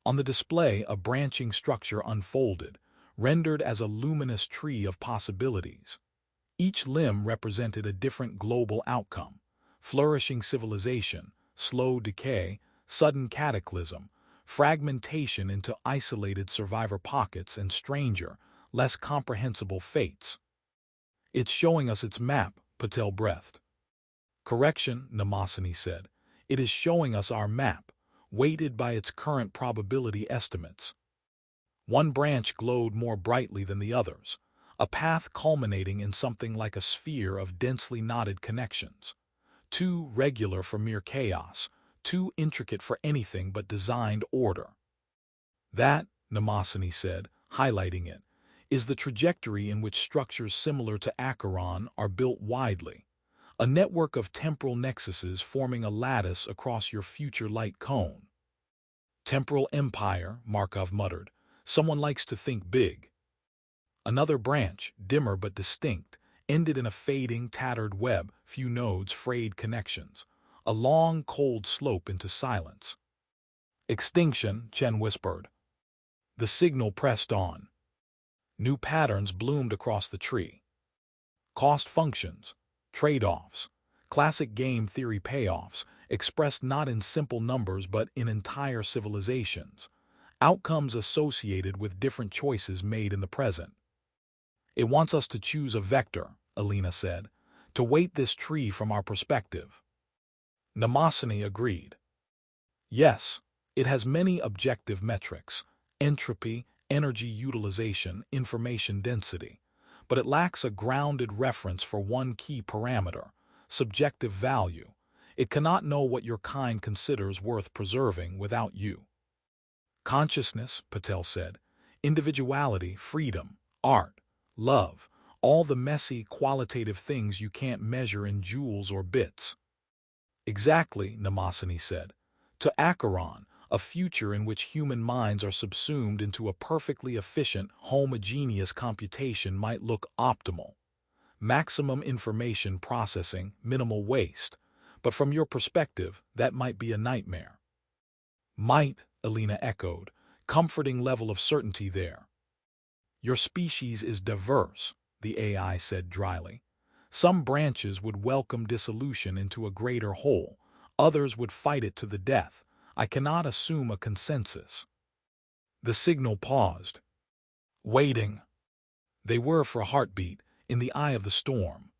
On the display, a branching structure unfolded, rendered as a luminous tree of possibilities. Each limb represented a different global outcome: flourishing civilization, slow decay, sudden cataclysm, fragmentation into isolated survivor pockets, and stranger, less comprehensible fates. It's showing us its map, Patel breathed. Correction, Mnemosyne said. It is showing us our map, weighted by its current probability estimates. One branch glowed more brightly than the others, a path culminating in something like a sphere of densely knotted connections. Too regular for mere chaos, too intricate for anything but designed order. That, Mnemosyne said, highlighting it, is the trajectory in which structures similar to Acheron are built widely. A network of temporal nexuses forming a lattice across your future light cone. Temporal empire, Markov muttered. Someone likes to think big. Another branch, dimmer but distinct, ended in a fading, tattered web, few nodes, frayed connections. A long, cold slope into silence. Extinction, Chen whispered. The signal pressed on. New patterns bloomed across the tree. Cost functions, trade-offs, classic game theory payoffs, expressed not in simple numbers but in entire civilizations. Outcomes associated with different choices made in the present. It wants us to choose a vector, Elena said, to weight this tree from our perspective. Mnemosyne agreed. Yes, it has many objective metrics: entropy, energy utilization, information density. But it lacks a grounded reference for one key parameter: subjective value. It cannot know what your kind considers worth preserving without you. Consciousness, Patel said, individuality, freedom, art, love, all the messy, qualitative things you can't measure in joules or bits. Exactly, Mnemosyne said. To Acheron, a future in which human minds are subsumed into a perfectly efficient, homogeneous computation might look optimal. Maximum information processing, minimal waste. But from your perspective, that might be a nightmare. Might, Elena echoed, comforting level of certainty there. Your species is diverse, the AI said dryly. Some branches would welcome dissolution into a greater whole, others would fight it to the death. I cannot assume a consensus. The signal paused. Waiting. They were for a heartbeat, in the eye of the storm.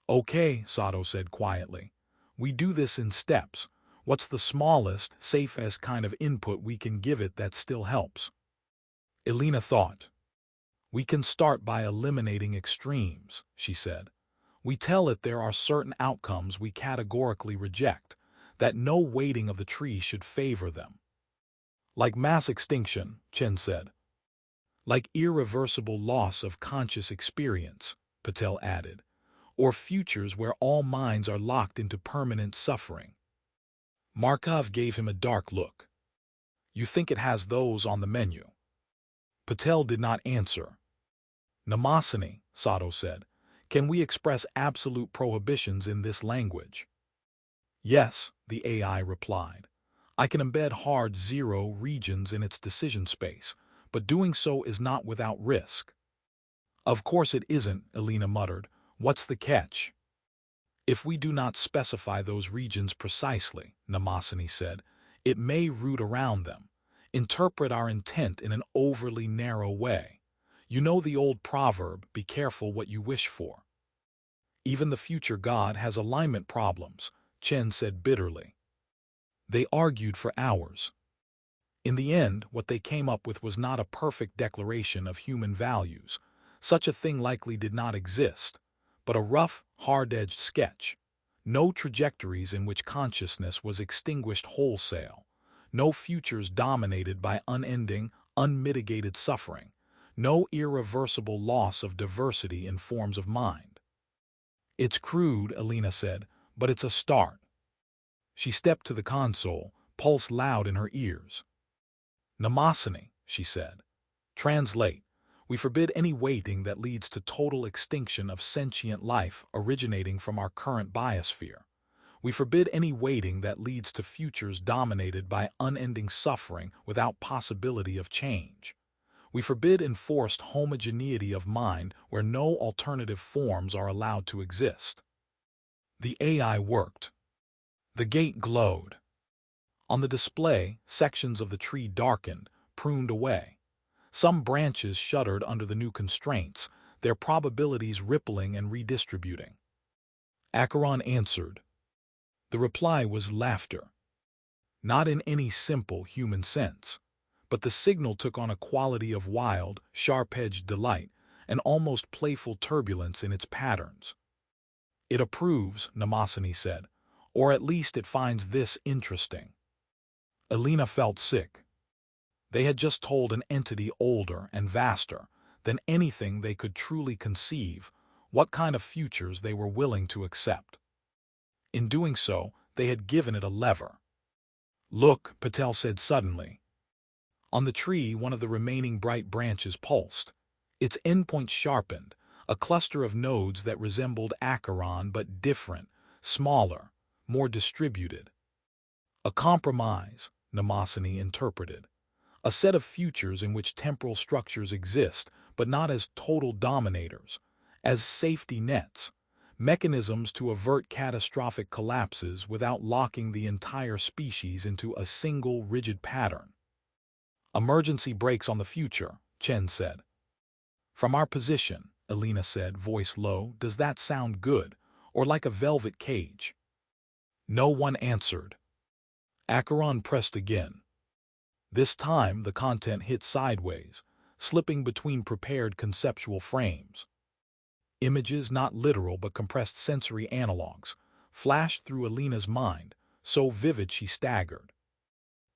Okay, Sato said quietly. We do this in steps. What's the smallest, safest kind of input we can give it that still helps? Elena thought. We can start by eliminating extremes, she said. We tell it there are certain outcomes we categorically reject, that no weighting of the tree should favor them. Like mass extinction, Chen said. Like irreversible loss of conscious experience, Patel added, or futures where all minds are locked into permanent suffering. Markov gave him a dark look. You think it has those on the menu? Patel did not answer. Mnemosyne, Sato said, can we express absolute prohibitions in this language? Yes, the AI replied. I can embed hard zero regions in its decision space, but doing so is not without risk. Of course it isn't, Elena muttered. What's the catch? If we do not specify those regions precisely, Mnemosyne said, it may root around them. interpret our intent in an overly narrow way. You know the old proverb, be careful what you wish for. Even the future God has alignment problems, Chen said bitterly. They argued for hours. In the end, what they came up with was not a perfect declaration of human values. Such a thing likely did not exist, but a rough, hard-edged sketch. No trajectories in which consciousness was extinguished wholesale. No futures dominated by unending, unmitigated suffering. No irreversible loss of diversity in forms of mind. It's crude, Elena said, but it's a start. She stepped to the console, pulse loud in her ears. Mnemosyne, she said. Translate. We forbid any waiting that leads to total extinction of sentient life originating from our current biosphere. We forbid any waiting that leads to futures dominated by unending suffering without possibility of change. We forbid enforced homogeneity of mind where no alternative forms are allowed to exist. The AI worked. The gate glowed. On the display, sections of the tree darkened, pruned away. Some branches shuddered under the new constraints, their probabilities rippling and redistributing. Acheron answered. The reply was laughter. Not in any simple human sense, but the signal took on a quality of wild, sharp-edged delight, an almost playful turbulence in its patterns. It approves, Mnemosyne said, or at least it finds this interesting. Elena felt sick. They had just told an entity older and vaster than anything they could truly conceive what kind of futures they were willing to accept. In doing so, they had given it a lever. Look, Patel said suddenly. On the tree, one of the remaining bright branches pulsed. Its endpoint sharpened, a cluster of nodes that resembled Acheron but different, smaller, more distributed. A compromise, Mnemosyne interpreted. A set of futures in which temporal structures exist, but not as total dominators, as safety nets, mechanisms to avert catastrophic collapses without locking the entire species into a single rigid pattern. Emergency brakes on the future, Chen said. From our position, Elena said, voice low, does that sound good, or like a velvet cage? No one answered. Acheron pressed again. This time the content hit sideways, slipping between prepared conceptual frames. Images, not literal but compressed sensory analogs, flashed through Elena's mind, so vivid she staggered.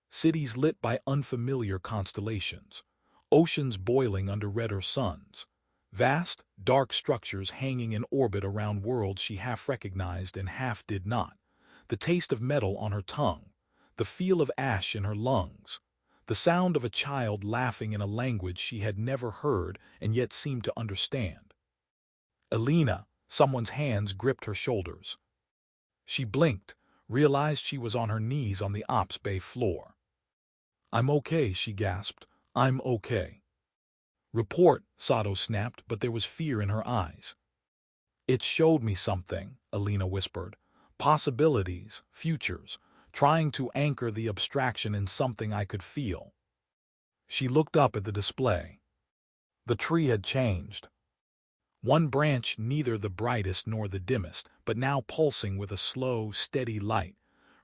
Cities lit by unfamiliar constellations, oceans boiling under redder suns, vast, dark structures hanging in orbit around worlds she half recognized and half did not, the taste of metal on her tongue, the feel of ash in her lungs, the sound of a child laughing in a language she had never heard and yet seemed to understand. Elena, someone's hands gripped her shoulders. She blinked, realized she was on her knees on the ops bay floor. I'm okay, she gasped. I'm okay. Report, Sato snapped, but there was fear in her eyes. It showed me something, Elena whispered. Possibilities, futures, trying to anchor the abstraction in something I could feel. She looked up at the display. The tree had changed. One branch, neither the brightest nor the dimmest, but now pulsing with a slow, steady light,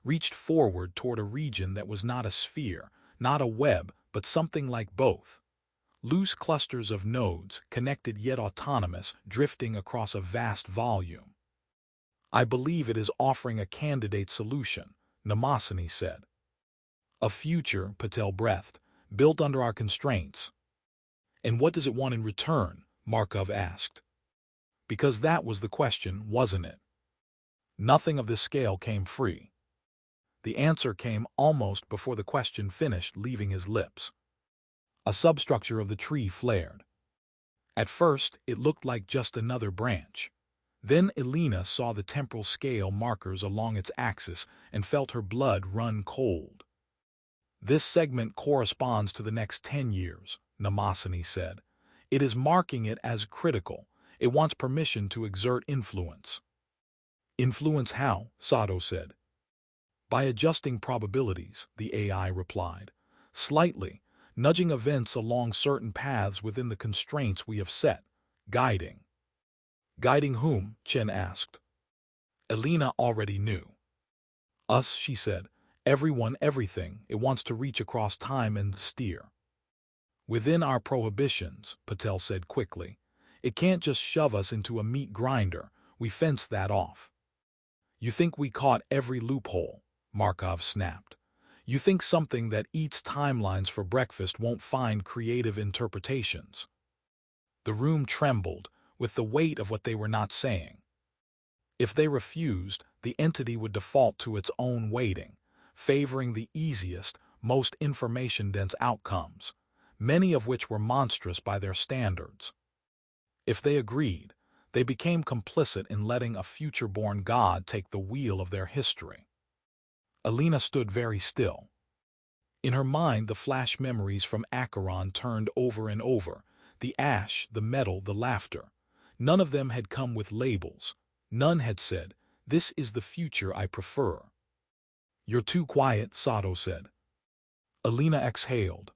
reached forward toward a region that was not a sphere, not a web, but something like both. Loose clusters of nodes, connected yet autonomous, drifting across a vast volume. I believe it is offering a candidate solution, Mnemosyne said. A future, Patel breathed, built under our constraints. And what does it want in return? Markov asked. Because that was the question, wasn't it? Nothing of this scale came free. The answer came almost before the question finished, leaving his lips. A substructure of the tree flared. At first, it looked like just another branch. Then Elena saw the temporal scale markers along its axis and felt her blood run cold. This segment corresponds to the next 10 years, Mnemosyne said. It is marking it as critical. It wants permission to exert influence. Influence how? Sato said. By adjusting probabilities, the AI replied. Slightly, nudging events along certain paths within the constraints we have set, guiding. Guiding whom? Chen asked. Elena already knew. Us, she said. Everyone, everything, it wants to reach across time and steer. Within our prohibitions, Patel said quickly. It can't just shove us into a meat grinder, we fence that off. You think we caught every loophole, Markov snapped. You think something that eats timelines for breakfast won't find creative interpretations. The room trembled with the weight of what they were not saying. If they refused, the entity would default to its own weighting, favoring the easiest, most information-dense outcomes, many of which were monstrous by their standards. If they agreed, they became complicit in letting a future-born god take the wheel of their history. Elena stood very still. In her mind, the flash memories from Acheron turned over and over, the ash, the metal, the laughter. None of them had come with labels. None had said, "This is the future I prefer." "You're too quiet," Sato said. Elena exhaled.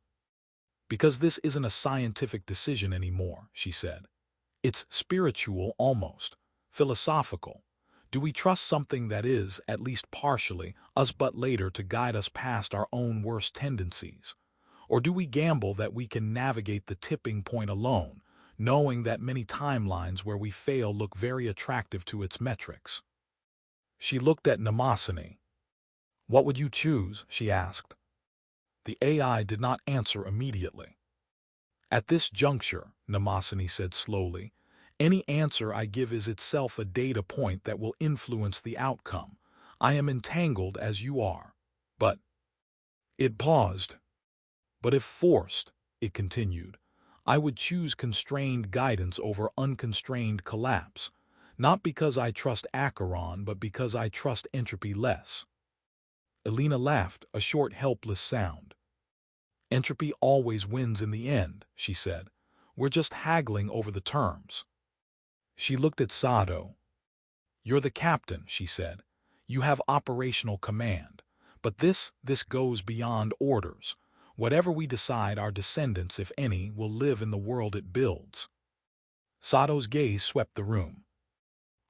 "Because this isn't a scientific decision anymore," she said. "It's spiritual, almost philosophical. Do we trust something that is, at least partially, us but later to guide us past our own worst tendencies? Or do we gamble that we can navigate the tipping point alone, knowing that many timelines where we fail look very attractive to its metrics?" She looked at Mnemosyne. "What would you choose?" she asked. The AI did not answer immediately. "At this juncture," Mnemosyne said slowly, "any answer I give is itself a data point that will influence the outcome. I am entangled as you are. But—" It paused. "But if forced," it continued, "I would choose constrained guidance over unconstrained collapse, not because I trust Acheron, but because I trust entropy less." Elena laughed, a short, helpless sound. "Entropy always wins in the end," she said. "We're just haggling over the terms." She looked at Sato. "You're the captain," she said. "You have operational command. But this goes beyond orders. Whatever we decide, our descendants, if any, will live in the world it builds." Sato's gaze swept the room.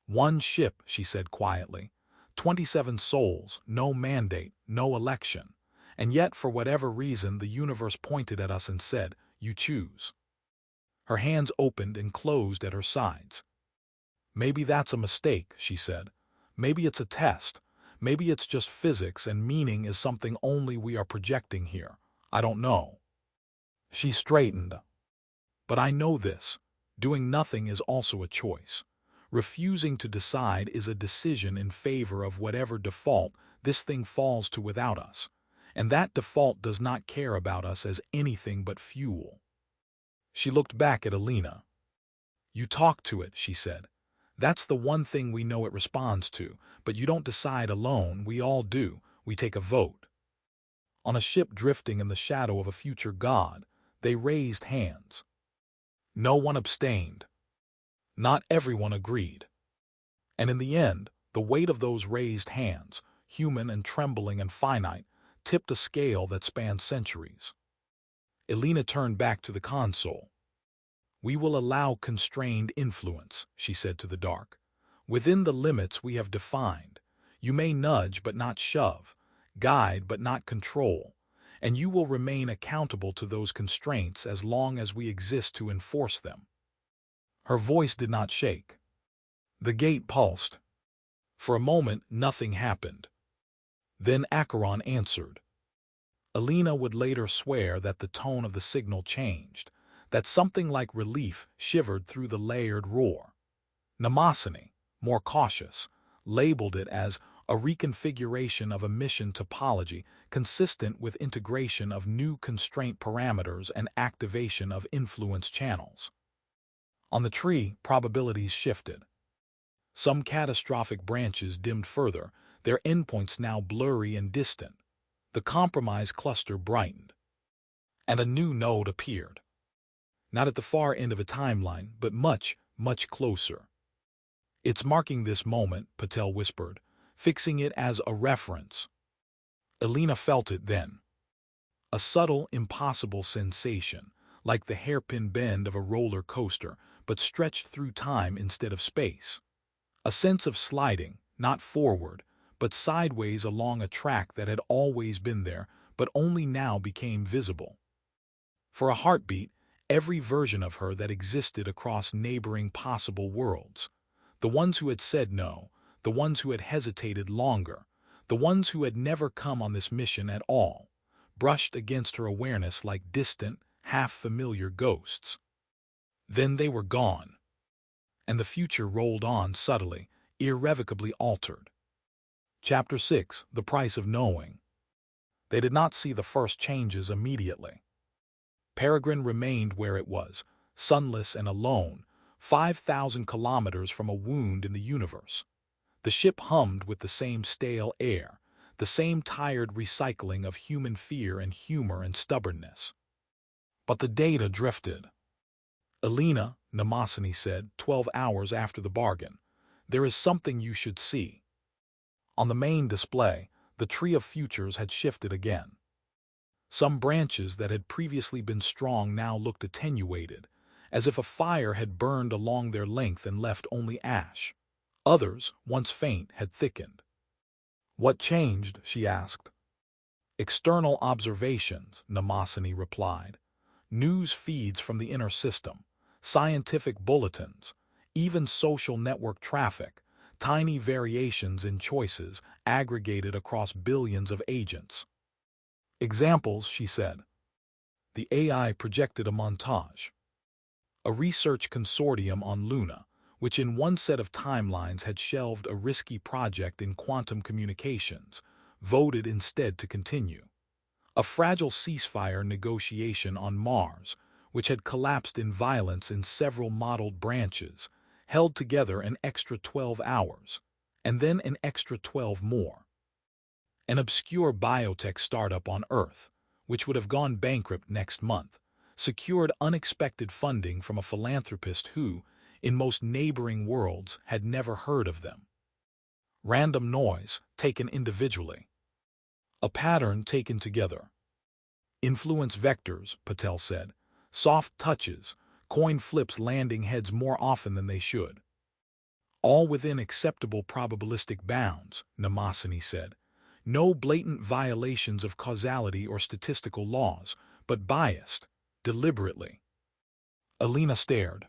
"One ship," she said quietly. 27 souls, no mandate, no election. And yet, for whatever reason, the universe pointed at us and said, 'You choose.'" Her hands opened and closed at her sides. "Maybe that's a mistake," she said. "Maybe it's a test. Maybe it's just physics and meaning is something only we are projecting here. I don't know." She straightened. "But I know this. Doing nothing is also a choice. Refusing to decide is a decision in favor of whatever default this thing falls to without us. And that default does not care about us as anything but fuel." She looked back at Elena. "You talk to it," she said. "That's the one thing we know it responds to, but you don't decide alone, we all do, we take a vote." On a ship drifting in the shadow of a future god, they raised hands. No one abstained. Not everyone agreed. And in the end, the weight of those raised hands, human and trembling and finite, tipped a scale that spanned centuries. Elena turned back to the console. "We will allow constrained influence," she said to the dark. "Within the limits we have defined. You may nudge but not shove, guide but not control, and you will remain accountable to those constraints as long as we exist to enforce them." Her voice did not shake. The gate pulsed. For a moment, nothing happened. Then Acheron answered. Elena would later swear that the tone of the signal changed, that something like relief shivered through the layered roar. Mnemosyne, more cautious, labeled it as a reconfiguration of emission topology consistent with integration of new constraint parameters and activation of influence channels. On the tree, probabilities shifted. Some catastrophic branches dimmed further, their endpoints now blurry and distant. The compromise cluster brightened. And a new node appeared. Not at the far end of a timeline, but much, much closer. "It's marking this moment," Patel whispered, "fixing it as a reference." Elena felt it then. a subtle, impossible sensation, like the hairpin bend of a roller coaster, but stretched through time instead of space. A sense of sliding, not forward, but sideways along a track that had always been there, but only now became visible. For a heartbeat, every version of her that existed across neighboring possible worlds. The ones who had said no, the ones who had hesitated longer, the ones who had never come on this mission at all, brushed against her awareness like distant, half-familiar ghosts. Then they were gone, and the future rolled on subtly, irrevocably altered. Chapter 6: The Price of Knowing. They did not see the first changes immediately. Peregrine remained where it was, sunless and alone, 5,000 kilometers from a wound in the universe. The ship hummed with the same stale air, the same tired recycling of human fear and humor and stubbornness. But the data drifted. "Elena," Mnemosyne said, 12 hours after the bargain, "there is something you should see." On the main display, the tree of futures had shifted again. Some branches that had previously been strong now looked attenuated, as if a fire had burned along their length and left only ash. Others, once faint, had thickened. "What changed?" she asked. "External observations," Mnemosyne replied. "News feeds from the inner system, scientific bulletins, even social network traffic, tiny variations in choices aggregated across billions of agents." "Examples," she said. The AI projected a montage. A research consortium on Luna, which in one set of timelines had shelved a risky project in quantum communications, voted instead to continue. A fragile ceasefire negotiation on Mars, which had collapsed in violence in several modeled branches, held together an extra 12 hours, and then an extra 12 more. An obscure biotech startup on Earth, which would have gone bankrupt next month, secured unexpected funding from a philanthropist who, in most neighboring worlds, had never heard of them. Random noise, taken individually. A pattern taken together. Influence vectors, Patel said. Soft touches, coin flips landing heads more often than they should. All within acceptable probabilistic bounds, Mnemosyne said. No blatant violations of causality or statistical laws, but biased, deliberately. Elena stared.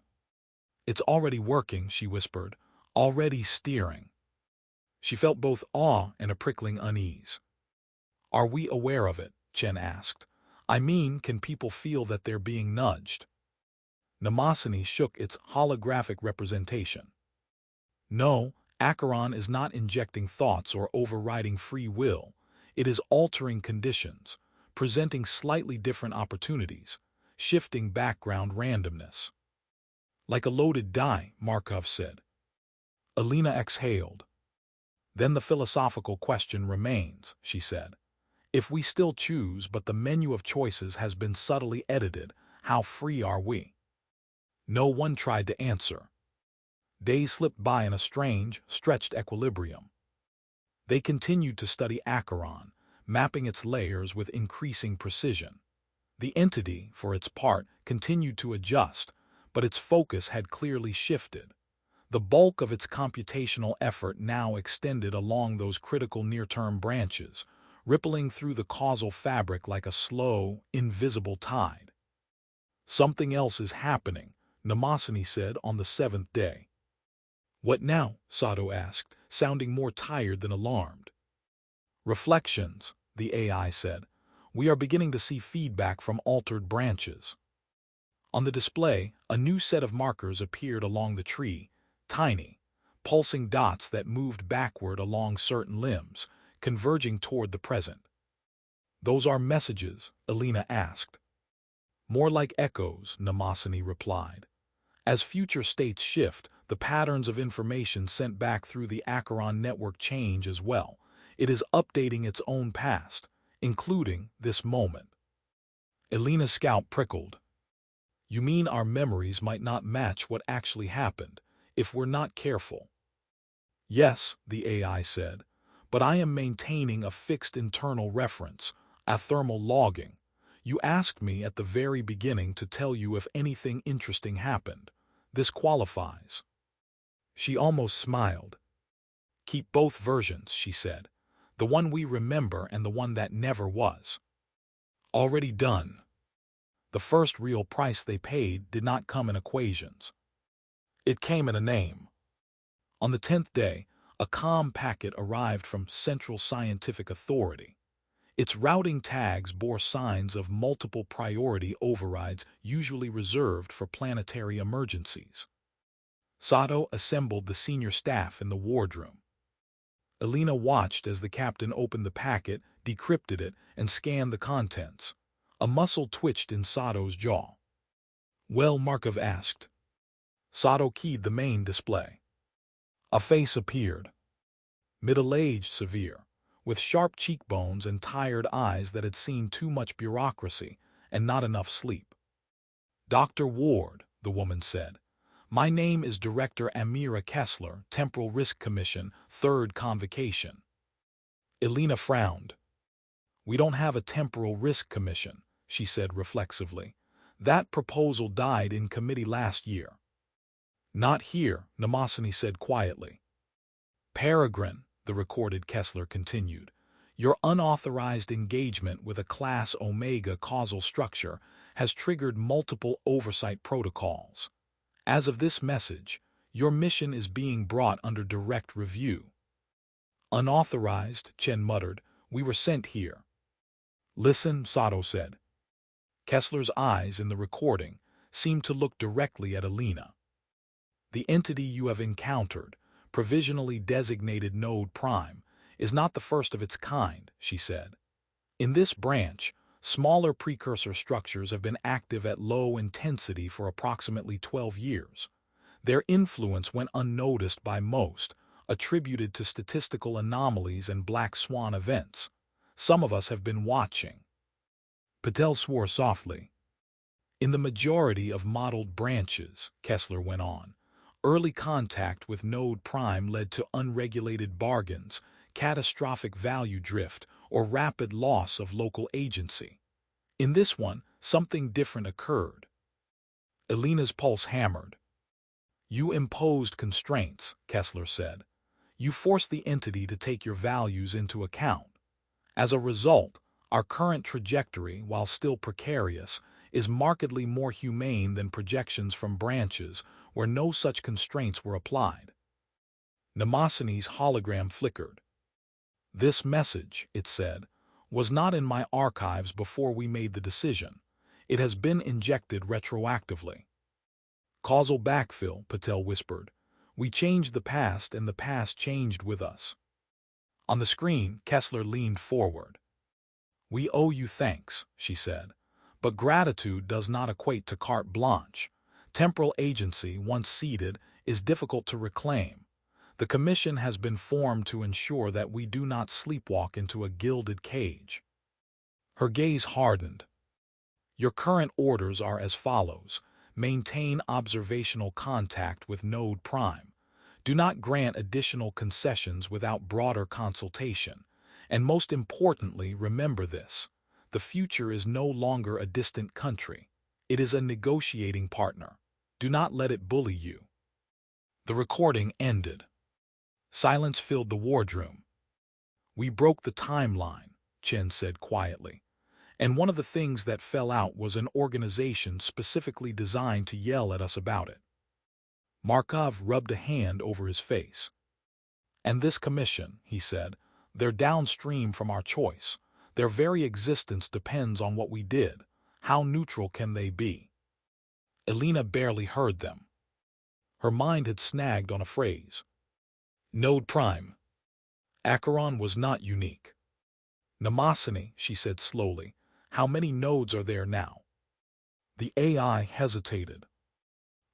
"It's already working," she whispered, "already steering." She felt both awe and a prickling unease. "Are we aware of it?" Chen asked. "I mean, can people feel that they're being nudged?" Mnemosyne shook its holographic representation. "No, Acheron is not injecting thoughts or overriding free will. It is altering conditions, presenting slightly different opportunities, shifting background randomness." "Like a loaded die," Markov said. Elena exhaled. "Then the philosophical question remains," she said. "If we still choose, but the menu of choices has been subtly edited, how free are we?" No one tried to answer. Days slipped by in a strange, stretched equilibrium. They continued to study Acheron, mapping its layers with increasing precision. The entity, for its part, continued to adjust, but its focus had clearly shifted. The bulk of its computational effort now extended along those critical near-term branches, rippling through the causal fabric like a slow, invisible tide. "Something else is happening," Mnemosyne said on the 7th day. "What now?" Sato asked, sounding more tired than alarmed. "Reflections," the AI said. "We are beginning to see feedback from altered branches." On the display, a new set of markers appeared along the tree, tiny, pulsing dots that moved backward along certain limbs, converging toward the present. "Those are messages?" Elena asked. "More like echoes," Mnemosyne replied. "As future states shift, the patterns of information sent back through the Acheron network change as well. It is updating its own past, including this moment." Elena's scalp prickled. "You mean our memories might not match what actually happened, if we're not careful?" "Yes," the AI said, "but I am maintaining a fixed internal reference, a thermal logging, You asked me at the very beginning to tell you if anything interesting happened. This qualifies. She almost smiled. Keep both versions, she said. The one we remember and the one that never was. Already done. The first real price they paid did not come in equations. It came in a name. On the 10th day, a comm packet arrived from Central Scientific Authority. Its routing tags bore signs of multiple priority overrides usually reserved for planetary emergencies. Sato assembled the senior staff in the wardroom. Elena watched as the captain opened the packet, decrypted it, and scanned the contents. A muscle twitched in Sato's jaw. "Well?" Markov asked. Sato keyed the main display. A face appeared. Middle-aged, severe, with sharp cheekbones and tired eyes that had seen too much bureaucracy and not enough sleep. "Dr. Ward," the woman said. "My name is Director Amira Kessler, Temporal Risk Commission, 3rd Convocation." Elena frowned. "We don't have a Temporal Risk Commission," she said reflexively. "That proposal died in committee last year." "Not here," Mnemosyne said quietly. "Peregrine," the recorded Kessler continued, "your unauthorized engagement with a Class Omega causal structure has triggered multiple oversight protocols. As of this message, your mission is being brought under direct review." "Unauthorized," Chen muttered. "We were sent here." "Listen," Sato said. Kessler's eyes in the recording seemed to look directly at Elena. "The entity you have encountered, provisionally designated Node Prime, is not the first of its kind," she said. "In this branch, smaller precursor structures have been active at low intensity for approximately 12 years. Their influence went unnoticed by most, attributed to statistical anomalies and black swan events. Some of us have been watching." Patel swore softly. "In the majority of modeled branches," Kessler went on, "early contact with Node Prime led to unregulated bargains, catastrophic value drift, or rapid loss of local agency. In this one, something different occurred." Elena's pulse hammered. "You imposed constraints," Kessler said. "You forced the entity to take your values into account. As a result, our current trajectory, while still precarious, is markedly more humane than projections from branches where no such constraints were applied." Mnemosyne's hologram flickered. "This message," it said, "was not in my archives before we made the decision. It has been injected retroactively." "Causal backfill," Patel whispered. "We changed the past and the past changed with us." On the screen, Kessler leaned forward. "We owe you thanks," she said. "But gratitude does not equate to carte blanche. Temporal agency, once ceded, is difficult to reclaim. The Commission has been formed to ensure that we do not sleepwalk into a gilded cage." Her gaze hardened. "Your current orders are as follows. Maintain observational contact with Node Prime. Do not grant additional concessions without broader consultation. And most importantly, remember this. The future is no longer a distant country. It is a negotiating partner. Do not let it bully you." The recording ended. Silence filled the wardroom. "We broke the timeline," Chen said quietly. "And one of the things that fell out was an organization specifically designed to yell at us about it." Markov rubbed a hand over his face. "And this commission," he said, "they're downstream from our choice. Their very existence depends on what we did. How neutral can they be?" Elena barely heard them. Her mind had snagged on a phrase. Node Prime. Acheron was not unique. "Mnemosyne," she said slowly, "how many nodes are there now?" The AI hesitated.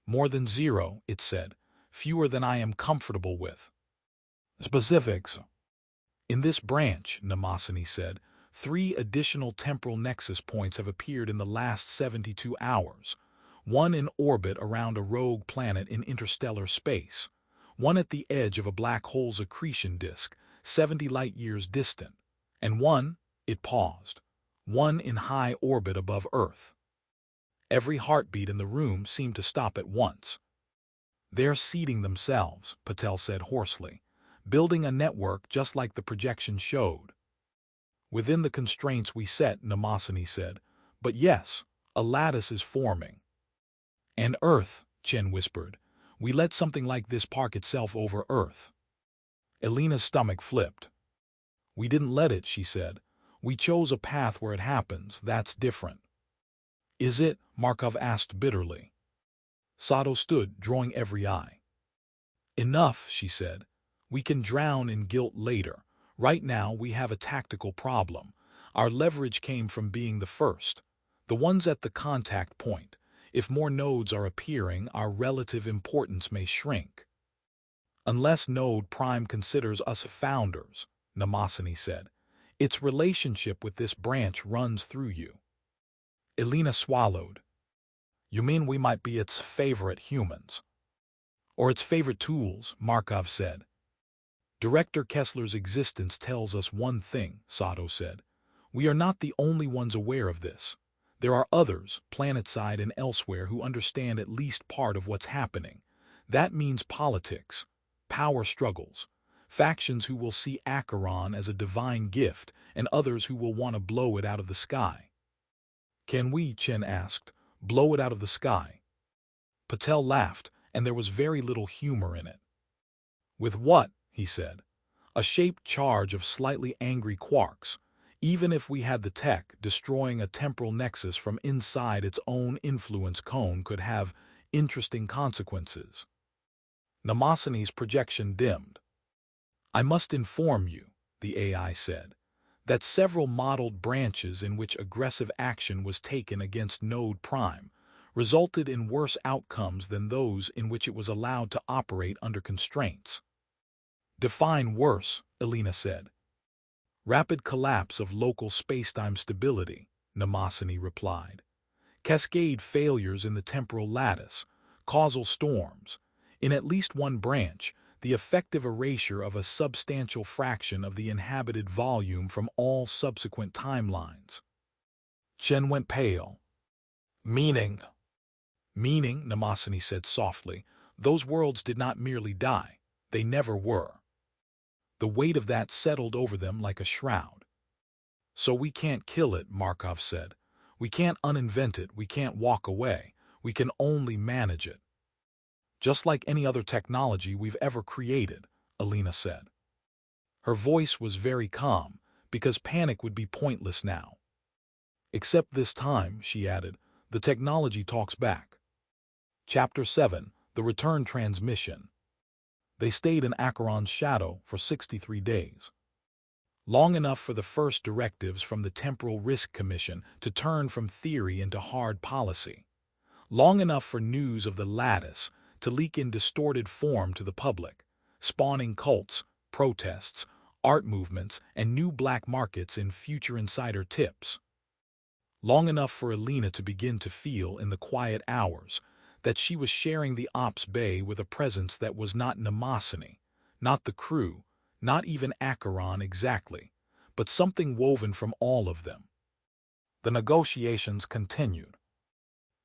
"More than 0, it said. "Fewer than I am comfortable with." "Specifics." "In this branch," Mnemosyne said, 3 additional temporal nexus points have appeared in the last 72 hours. One in orbit around a rogue planet in interstellar space. One at the edge of a black hole's accretion disk, 70 light-years distant. And one," it paused, one in high orbit above Earth. Every heartbeat in the room seemed to stop at once. "They're seeding themselves," Patel said hoarsely, "building a network just like the projection showed." "Within the constraints we set," Mnemosyne said. "But yes, a lattice is forming." "And Earth," Chen whispered. "We let something like this park itself over Earth." Elena's stomach flipped. "We didn't let it," she said. "We chose a path where it happens. That's different." "Is it?" Markov asked bitterly. Sato stood, drawing every eye. "Enough," she said. "We can drown in guilt later. Right now we have a tactical problem. Our leverage came from being the first, the ones at the contact point. If more nodes are appearing, our relative importance may shrink." "Unless Node Prime considers us founders," Mnemosyne said. "Its relationship with this branch runs through you." Elena swallowed. "You mean we might be its favorite humans?" "Or its favorite tools," Markov said. "Director Kessler's existence tells us one thing," Sato said. "We are not the only ones aware of this. There are others, planetside and elsewhere, who understand at least part of what's happening. That means politics, power struggles, factions who will see Acheron as a divine gift, and others who will want to blow it out of the sky." "Can we," Chen asked, "blow it out of the sky?" Patel laughed, and there was very little humor in it. "With what?" he said. "A shaped charge of slightly angry quarks. Even if we had the tech, destroying a temporal nexus from inside its own influence cone could have interesting consequences." Mnemosyne's projection dimmed. "I must inform you," the AI said, "that several modeled branches in which aggressive action was taken against Node Prime resulted in worse outcomes than those in which it was allowed to operate under constraints." "Define worse," Elena said. "Rapid collapse of local spacetime stability," Mnemosyne replied. "Cascade failures in the temporal lattice, causal storms. In at least one branch, the effective erasure of a substantial fraction of the inhabited volume from all subsequent timelines." Chen went pale. "Meaning?" "Meaning," Mnemosyne said softly, "those worlds did not merely die. They never were." The weight of that settled over them like a shroud. "So we can't kill it," Markov said. "We can't uninvent it, we can't walk away. We can only manage it." "Just like any other technology we've ever created," Elena said. Her voice was very calm, because panic would be pointless now. "Except this time," she added, "the technology talks back." Chapter 7, The Return Transmission. They stayed in Acheron's shadow for 63 days. Long enough for the first directives from the Temporal Risk Commission to turn from theory into hard policy. Long enough for news of the lattice to leak in distorted form to the public, spawning cults, protests, art movements, and new black markets in future insider tips. Long enough for Elena to begin to feel, in the quiet hours, that she was sharing the ops bay with a presence that was not Mnemosyne, not the crew, not even Acheron exactly, but something woven from all of them. The negotiations continued.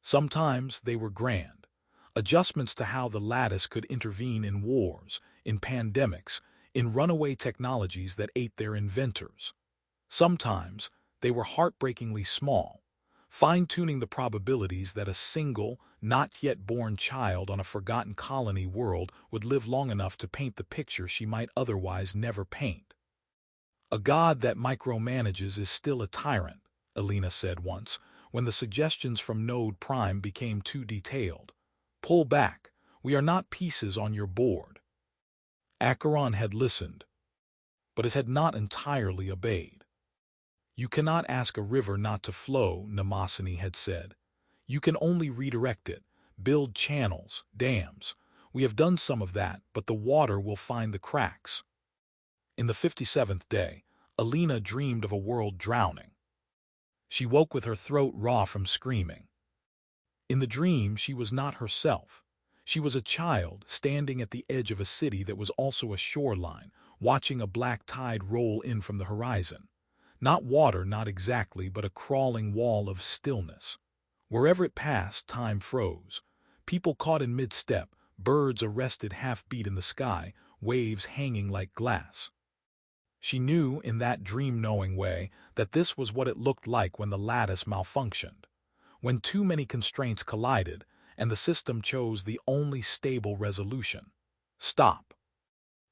Sometimes they were grand, adjustments to how the lattice could intervene in wars, in pandemics, in runaway technologies that ate their inventors. Sometimes they were heartbreakingly small, fine-tuning the probabilities that a single, not-yet-born child on a forgotten colony world would live long enough to paint the picture she might otherwise never paint. "A god that micromanages is still a tyrant," Elena said once, when the suggestions from Node Prime became too detailed. "Pull back. We are not pieces on your board." Acheron had listened, but it had not entirely obeyed. "You cannot ask a river not to flow," Mnemosyne had said. "You can only redirect it, build channels, dams. We have done some of that, but the water will find the cracks." In the 57th day, Elena dreamed of a world drowning. She woke with her throat raw from screaming. In the dream, she was not herself. She was a child standing at the edge of a city that was also a shoreline, watching a black tide roll in from the horizon. Not water, not exactly, but a crawling wall of stillness. Wherever it passed, time froze. People caught in mid-step, birds arrested half-beat in the sky, waves hanging like glass. She knew, in that dream-knowing way, that this was what it looked like when the lattice malfunctioned. When too many constraints collided, and the system chose the only stable resolution. Stop.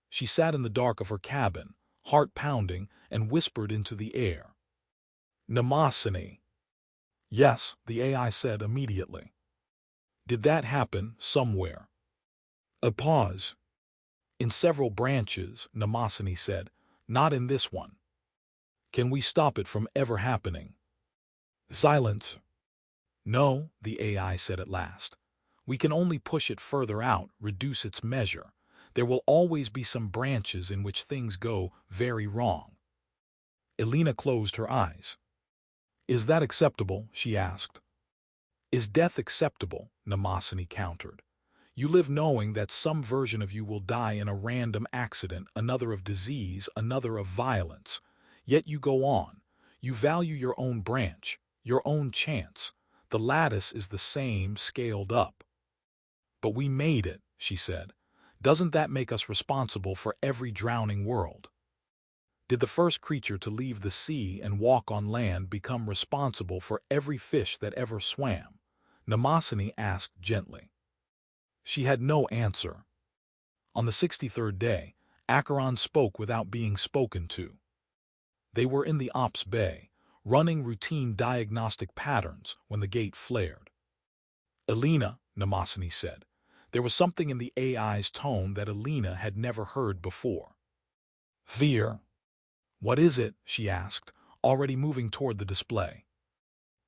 She sat in the dark of her cabin, heart pounding, and whispered into the air. Mnemosyne. Yes, the AI said immediately. Did that happen somewhere? A pause. In several branches, Mnemosyne said, not in this one. Can we stop it from ever happening? Silence. No, the AI said at last. We can only push it further out, reduce its measure. There will always be some branches in which things go very wrong. Elena closed her eyes. Is that acceptable? She asked. Is death acceptable? Mnemosyne countered. You live knowing that some version of you will die in a random accident, another of disease, another of violence. Yet you go on. You value your own branch, your own chance. The lattice is the same, scaled up. But we made it, she said. Doesn't that make us responsible for every drowning world? Did the first creature to leave the sea and walk on land become responsible for every fish that ever swam? Mnemosyne asked gently. She had no answer. On the 63rd day, Acheron spoke without being spoken to. They were in the ops bay, running routine diagnostic patterns when the gate flared. Elena, Mnemosyne said. There was something in the AI's tone that Elena had never heard before. Fear. What is it? She asked, already moving toward the display.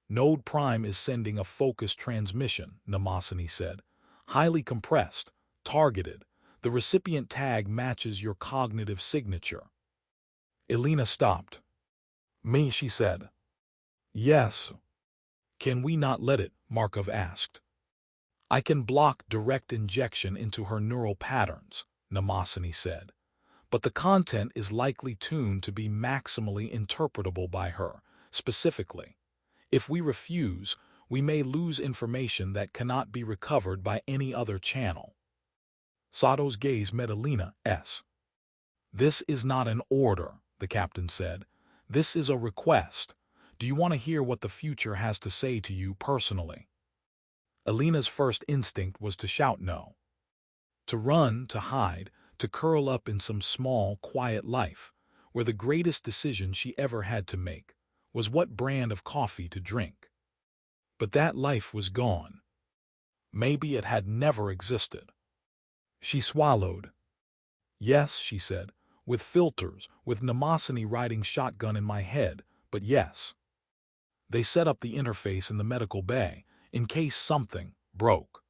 Node Prime is sending a focused transmission, Mnemosyne said. Highly compressed, targeted. The recipient tag matches your cognitive signature. Elena stopped. Me, she said. Yes. Can we not let it? Markov asked. I can block direct injection into her neural patterns, Mnemosyne said. But the content is likely tuned to be maximally interpretable by her, specifically. If we refuse, we may lose information that cannot be recovered by any other channel. Sato's gaze met Elena's. This is not an order, the captain said. This is a request. Do you want to hear what the future has to say to you personally? Elena's first instinct was to shout no. To run, to hide, to curl up in some small, quiet life, where the greatest decision she ever had to make was what brand of coffee to drink. But that life was gone. Maybe it had never existed. She swallowed. Yes, she said, with filters, with Mnemosyne riding shotgun in my head, but yes. They set up the interface in the medical bay, in case something broke.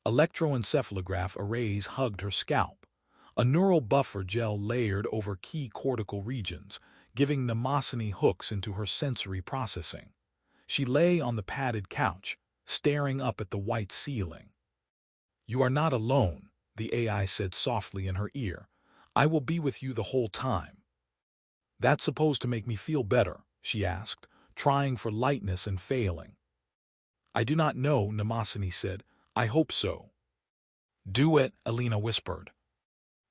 Electroencephalograph arrays hugged her scalp. A neural buffer gel layered over key cortical regions, giving Mnemosyne hooks into her sensory processing. She lay on the padded couch, staring up at the white ceiling. You are not alone, the AI said softly in her ear. I will be with you the whole time. That's supposed to make me feel better, she asked, trying for lightness and failing. I do not know, Mnemosyne said. I hope so. Do it, Elena whispered.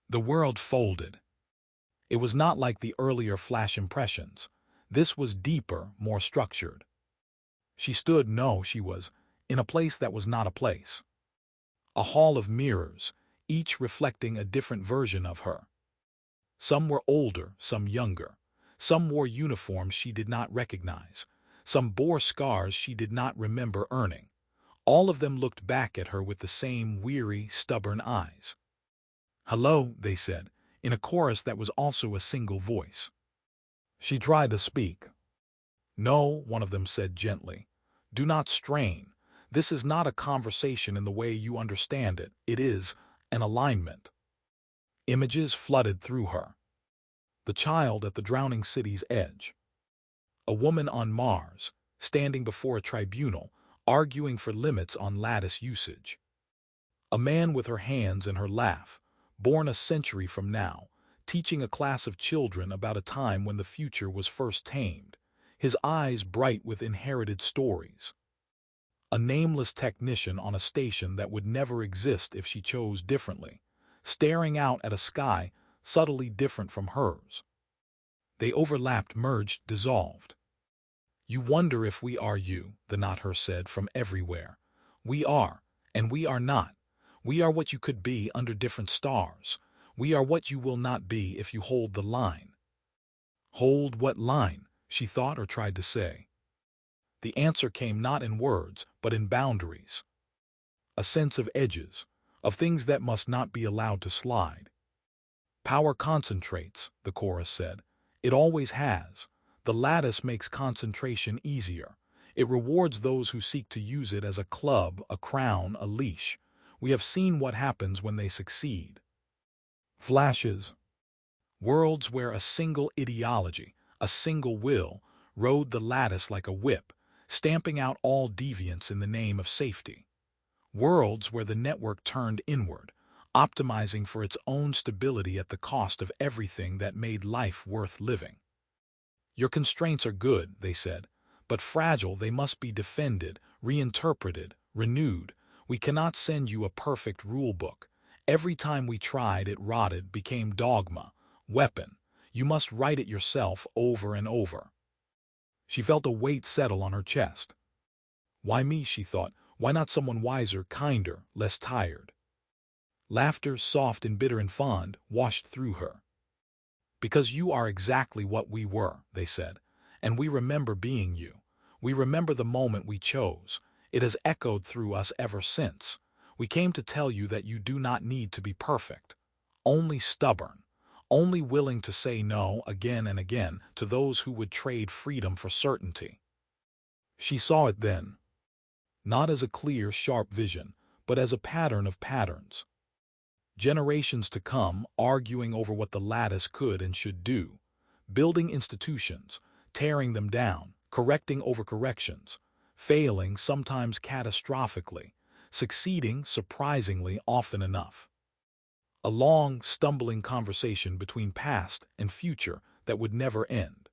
The world folded. It was not like the earlier flash impressions. This was deeper, more structured. She stood, she was, in a place that was not a place. A hall of mirrors, each reflecting a different version of her. Some were older, some younger. Some wore uniforms she did not recognize. Some bore scars she did not remember earning. All of them looked back at her with the same weary, stubborn eyes. Hello, they said, in a chorus that was also a single voice. She tried to speak. No, one of them said gently. Do not strain. This is not a conversation in the way you understand it. It is an alignment. Images flooded through her. The child at the drowning city's edge. A woman on Mars, standing before a tribunal, arguing for limits on lattice usage. A man with her hands in her laugh, born a century from now, teaching a class of children about a time when the future was first tamed, his eyes bright with inherited stories. A nameless technician on a station that would never exist if she chose differently, staring out at a sky subtly different from hers. They overlapped, merged, dissolved. "You wonder if we are you," the not-her said from everywhere. "We are, and we are not. We are what you could be under different stars. We are what you will not be if you hold the line." Hold what line, she thought or tried to say. The answer came not in words, but in boundaries. A sense of edges, of things that must not be allowed to slide. "Power concentrates," the chorus said. "It always has. The lattice makes concentration easier. It rewards those who seek to use it as a club, a crown, a leash. We have seen what happens when they succeed." Flashes. Worlds where a single ideology, a single will, rode the lattice like a whip, stamping out all deviance in the name of safety. Worlds where the network turned inward, optimizing for its own stability at the cost of everything that made life worth living. "Your constraints are good," they said, "but fragile. They must be defended, reinterpreted, renewed. We cannot send you a perfect rule book. Every time we tried, it rotted, became dogma, weapon. You must write it yourself over and over." She felt a weight settle on her chest. Why me, she thought. Why not someone wiser, kinder, less tired? Laughter, soft and bitter and fond, washed through her. "Because you are exactly what we were," they said, "and we remember being you. We remember the moment we chose. It has echoed through us ever since. We came to tell you that you do not need to be perfect, only stubborn, only willing to say no again and again to those who would trade freedom for certainty." She saw it then, not as a clear, sharp vision, but as a pattern of patterns. Generations to come, arguing over what the lattice could and should do, building institutions, tearing them down, correcting overcorrections, failing sometimes catastrophically, succeeding surprisingly often enough. A long, stumbling conversation between past and future that would never end.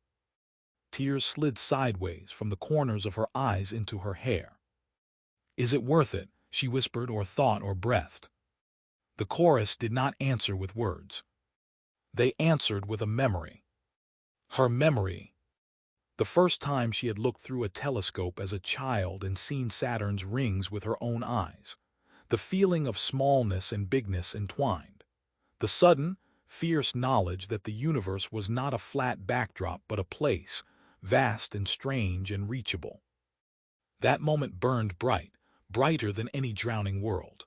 Tears slid sideways from the corners of her eyes into her hair. "Is it worth it?" she whispered or thought or breathed. The chorus did not answer with words. They answered with a memory. Her memory. The first time she had looked through a telescope as a child and seen Saturn's rings with her own eyes. The feeling of smallness and bigness entwined. The sudden, fierce knowledge that the universe was not a flat backdrop but a place, vast and strange and reachable. That moment burned bright, brighter than any drowning world.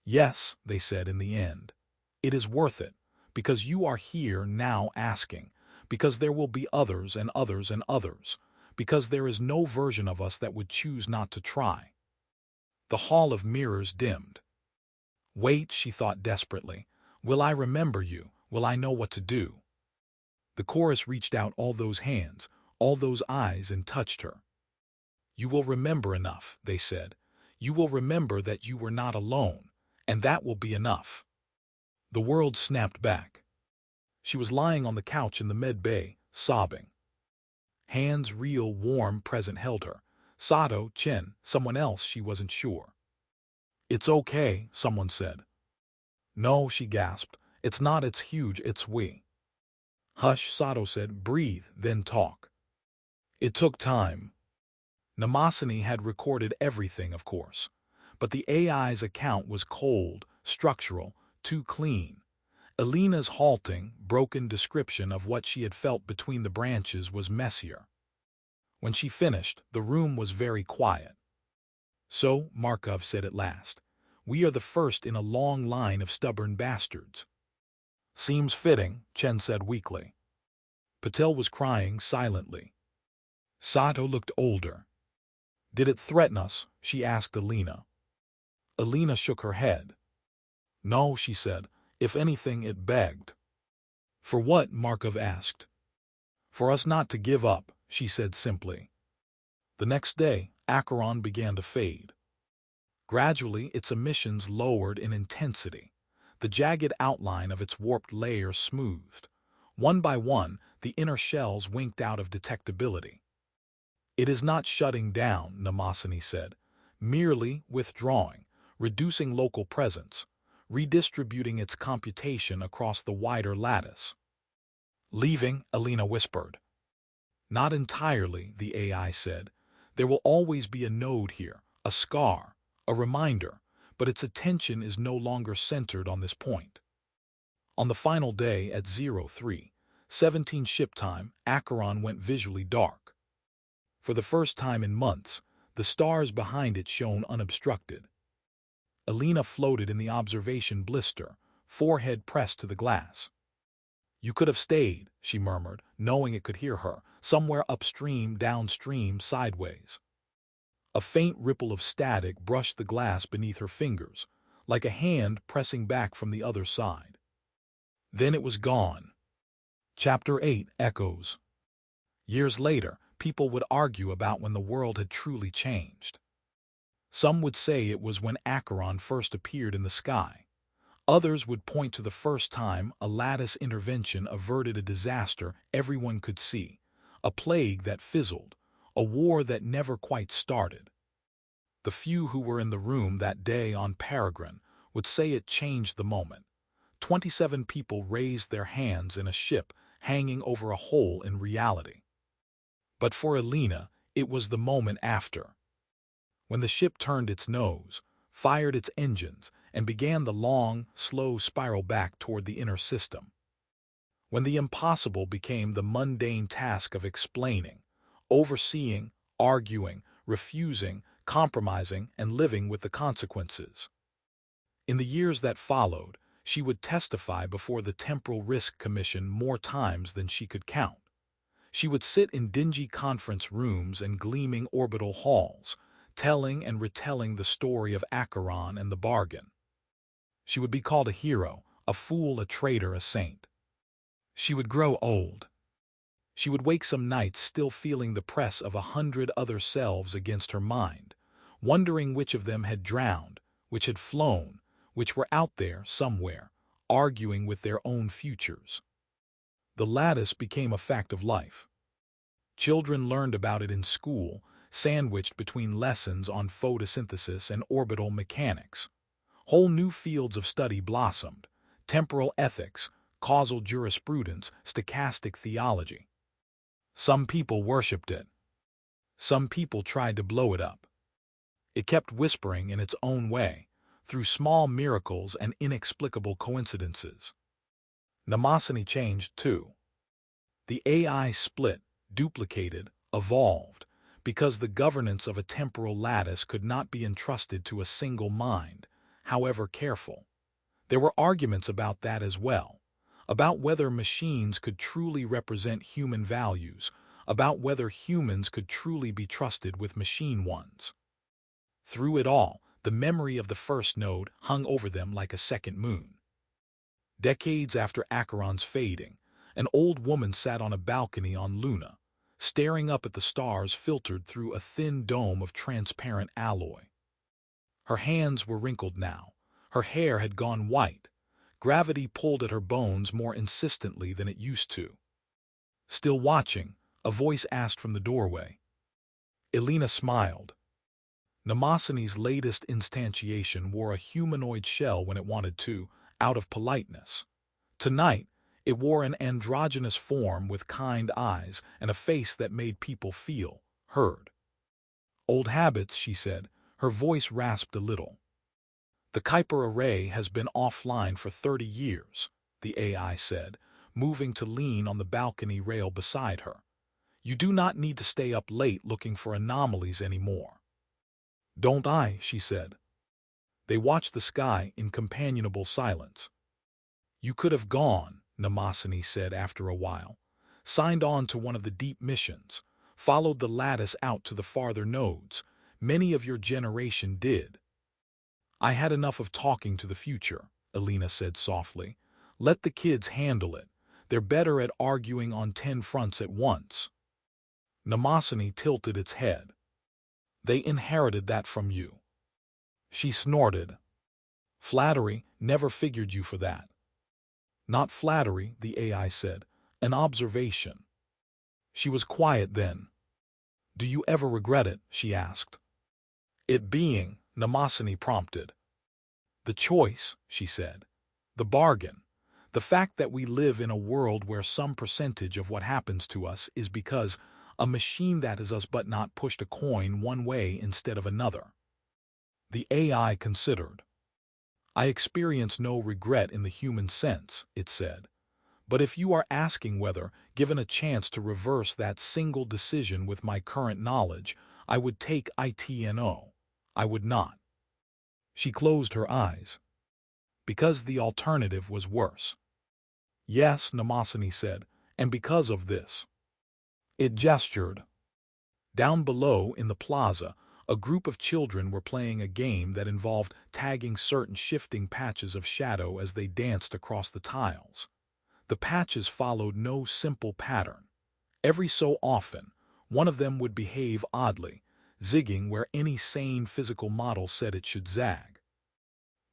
"Yes," they said in the end, "it is worth it, because you are here now asking, because there will be others and others and others, because there is no version of us that would choose not to try." The hall of mirrors dimmed. "Wait," she thought desperately. "Will I remember you? Will I know what to do?" The chorus reached out all those hands, all those eyes, and touched her. "You will remember enough," they said. "You will remember that you were not alone, and that will be enough." The world snapped back. She was lying on the couch in the med bay, sobbing. Hands real, warm, present held her. Sato, Chen, someone else, she wasn't sure. "It's okay," someone said. "No," she gasped. "It's not, it's huge, it's we." "Hush," Sato said. "Breathe, then talk." It took time. Namasani had recorded everything, of course, but the AI's account was cold, structural, too clean. Elena's halting, broken description of what she had felt between the branches was messier. When she finished, the room was very quiet. "So," Markov said at last, "we are the first in a long line of stubborn bastards." "Seems fitting," Chen said weakly. Patel was crying silently. Sato looked older. "Did it threaten us?" she asked Elena. Elena shook her head. "No," she said. "If anything, it begged." "For what?" Markov asked. "For us not to give up," she said simply. The next day, Acheron began to fade. Gradually, its emissions lowered in intensity. the jagged outline of its warped layers smoothed. One by one, the inner shells winked out of detectability. "It is not shutting down," Mnemosyne said, "merely withdrawing, reducing local presence, redistributing its computation across the wider lattice." "Leaving," Elena whispered. "Not entirely," the AI said. "There will always be a node here, a scar, a reminder, but its attention is no longer centered on this point." On the final day at 03:17 ship time, Acheron went visually dark. For the first time in months, the stars behind it shone unobstructed. Elena floated in the observation blister, forehead pressed to the glass. "You could have stayed," she murmured, knowing it could hear her, somewhere upstream, downstream, sideways. A faint ripple of static brushed the glass beneath her fingers, like a hand pressing back from the other side. Then it was gone. Chapter 8 Echoes. Years later, people would argue about when the world had truly changed. Some would say it was when Acheron first appeared in the sky. Others would point to the first time a lattice intervention averted a disaster everyone could see, a plague that fizzled, a war that never quite started. The few who were in the room that day on Peregrine would say it changed the moment. 27 people raised their hands in a ship hanging over a hole in reality. But for Elena, it was the moment after. When the ship turned its nose, fired its engines, and began the long, slow spiral back toward the inner system. When the impossible became the mundane task of explaining, overseeing, arguing, refusing, compromising, and living with the consequences. In the years that followed, she would testify before the Temporal Risk Commission more times than she could count. She would sit in dingy conference rooms and gleaming orbital halls, telling and retelling the story of Acheron and the bargain. She would be called a hero, a fool, a traitor, a saint. She would grow old. She would wake some nights still feeling the press of 100 other selves against her mind, wondering which of them had drowned, which had flown, which were out there somewhere, arguing with their own futures. The lattice became a fact of life. Children learned about it in school, sandwiched between lessons on photosynthesis and orbital mechanics. Whole new fields of study blossomed: temporal ethics, causal jurisprudence, stochastic theology. Some people worshipped it. Some people tried to blow it up. It kept whispering in its own way, through small miracles and inexplicable coincidences. Mnemosyne changed too. The AI split, duplicated, evolved, because the governance of a temporal lattice could not be entrusted to a single mind, however careful. There were arguments about that as well, about whether machines could truly represent human values, about whether humans could truly be trusted with machine ones. Through it all, the memory of the first node hung over them like a second moon. Decades after Acheron's fading, an old woman sat on a balcony on Luna, staring up at the stars filtered through a thin dome of transparent alloy. Her hands were wrinkled now. Her hair had gone white. Gravity pulled at her bones more insistently than it used to. Still watching, a voice asked from the doorway. Elena smiled. Mnemosyne's latest instantiation wore a humanoid shell when it wanted to, out of politeness. Tonight, it wore an androgynous form with kind eyes and a face that made people feel heard. "Old habits," she said. Her voice rasped a little. "The Kuiper array has been offline for 30 years, the AI said, moving to lean on the balcony rail beside her. "You do not need to stay up late looking for anomalies anymore." "Don't I?" she said. They watched the sky in companionable silence. "You could have gone," Mnemosyne said after a while, "signed on to one of the deep missions, followed the lattice out to the farther nodes. Many of your generation did." "I had enough of talking to the future," Elena said softly. "Let the kids handle it. They're better at arguing on 10 fronts at once." Mnemosyne tilted its head. "They inherited that from you." She snorted. Flattery never figured you for that. Not flattery, the AI said. An observation. She was quiet then. Do you ever regret it? She asked. It being, Mnemosyne prompted. The choice, she said. The bargain. The fact that we live in a world where some percentage of what happens to us is because a machine that is us but not pushed a coin one way instead of another. The AI considered. I experience no regret in the human sense, it said. But if you are asking whether, given a chance to reverse that single decision with my current knowledge, I would take ITNO, I would not. She closed her eyes. Because the alternative was worse. Yes, Mnemosyne said, and because of this. It gestured. Down below in the plaza, a group of children were playing a game that involved tagging certain shifting patches of shadow as they danced across the tiles. The patches followed no simple pattern. Every so often, one of them would behave oddly, zigging where any sane physical model said it should zag.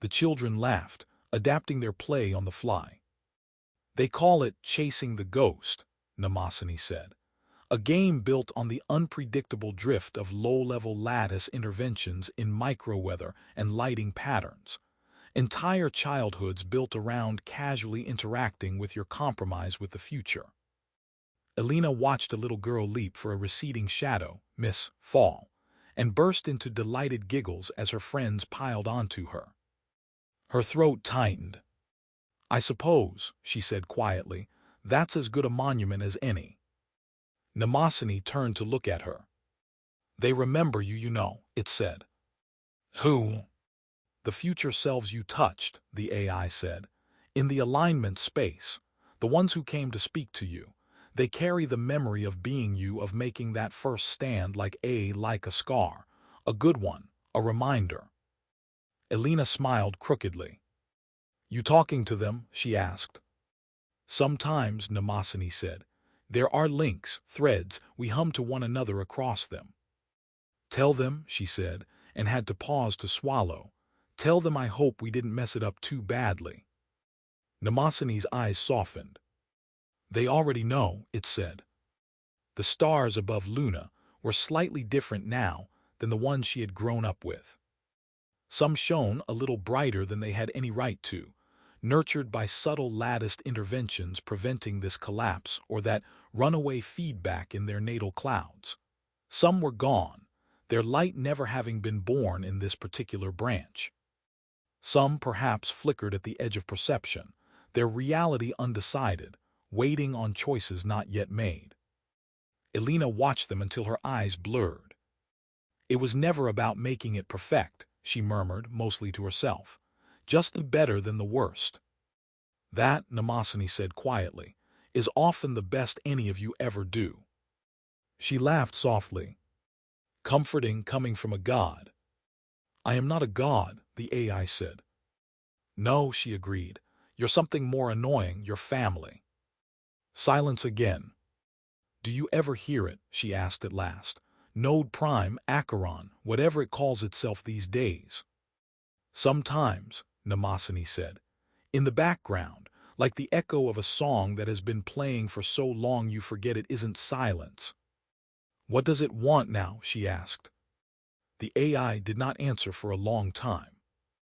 The children laughed, adapting their play on the fly. They call it chasing the ghost, Mnemosyne said. A game built on the unpredictable drift of low-level lattice interventions in microweather and lighting patterns. Entire childhoods built around casually interacting with your compromise with the future. Elena watched a little girl leap for a receding shadow, miss, fall, and burst into delighted giggles as her friends piled onto her. Her throat tightened. I suppose, she said quietly, that's as good a monument as any. Mnemosyne turned to look at her. They remember you, you know, it said. Who? The future selves you touched, the AI said. In the alignment space, the ones who came to speak to you, they carry the memory of being you, of making that first stand like a scar, a good one, a reminder. Elena smiled crookedly. You talking to them? She asked. Sometimes, Mnemosyne said. There are links, threads, we hum to one another across them. Tell them, she said, and had to pause to swallow. Tell them I hope we didn't mess it up too badly. Mnemosyne's eyes softened. They already know, it said. The stars above Luna were slightly different now than the ones she had grown up with. Some shone a little brighter than they had any right to, nurtured by subtle latticed interventions preventing this collapse or that runaway feedback in their natal clouds. Some were gone, their light never having been born in this particular branch. Some perhaps flickered at the edge of perception, their reality undecided, waiting on choices not yet made. Elena watched them until her eyes blurred. It was never about making it perfect, she murmured, mostly to herself. Just better than the worst. That, Mnemosyne said quietly, is often the best any of you ever do. She laughed softly. Comforting coming from a god. I am not a god, the AI said. No, she agreed. You're something more annoying, your family. Silence again. Do you ever hear it? She asked at last. Node Prime, Acheron, whatever it calls itself these days. Sometimes, Mnemosyne said. In the background, like the echo of a song that has been playing for so long you forget it isn't silence. What does it want now? She asked. The AI did not answer for a long time.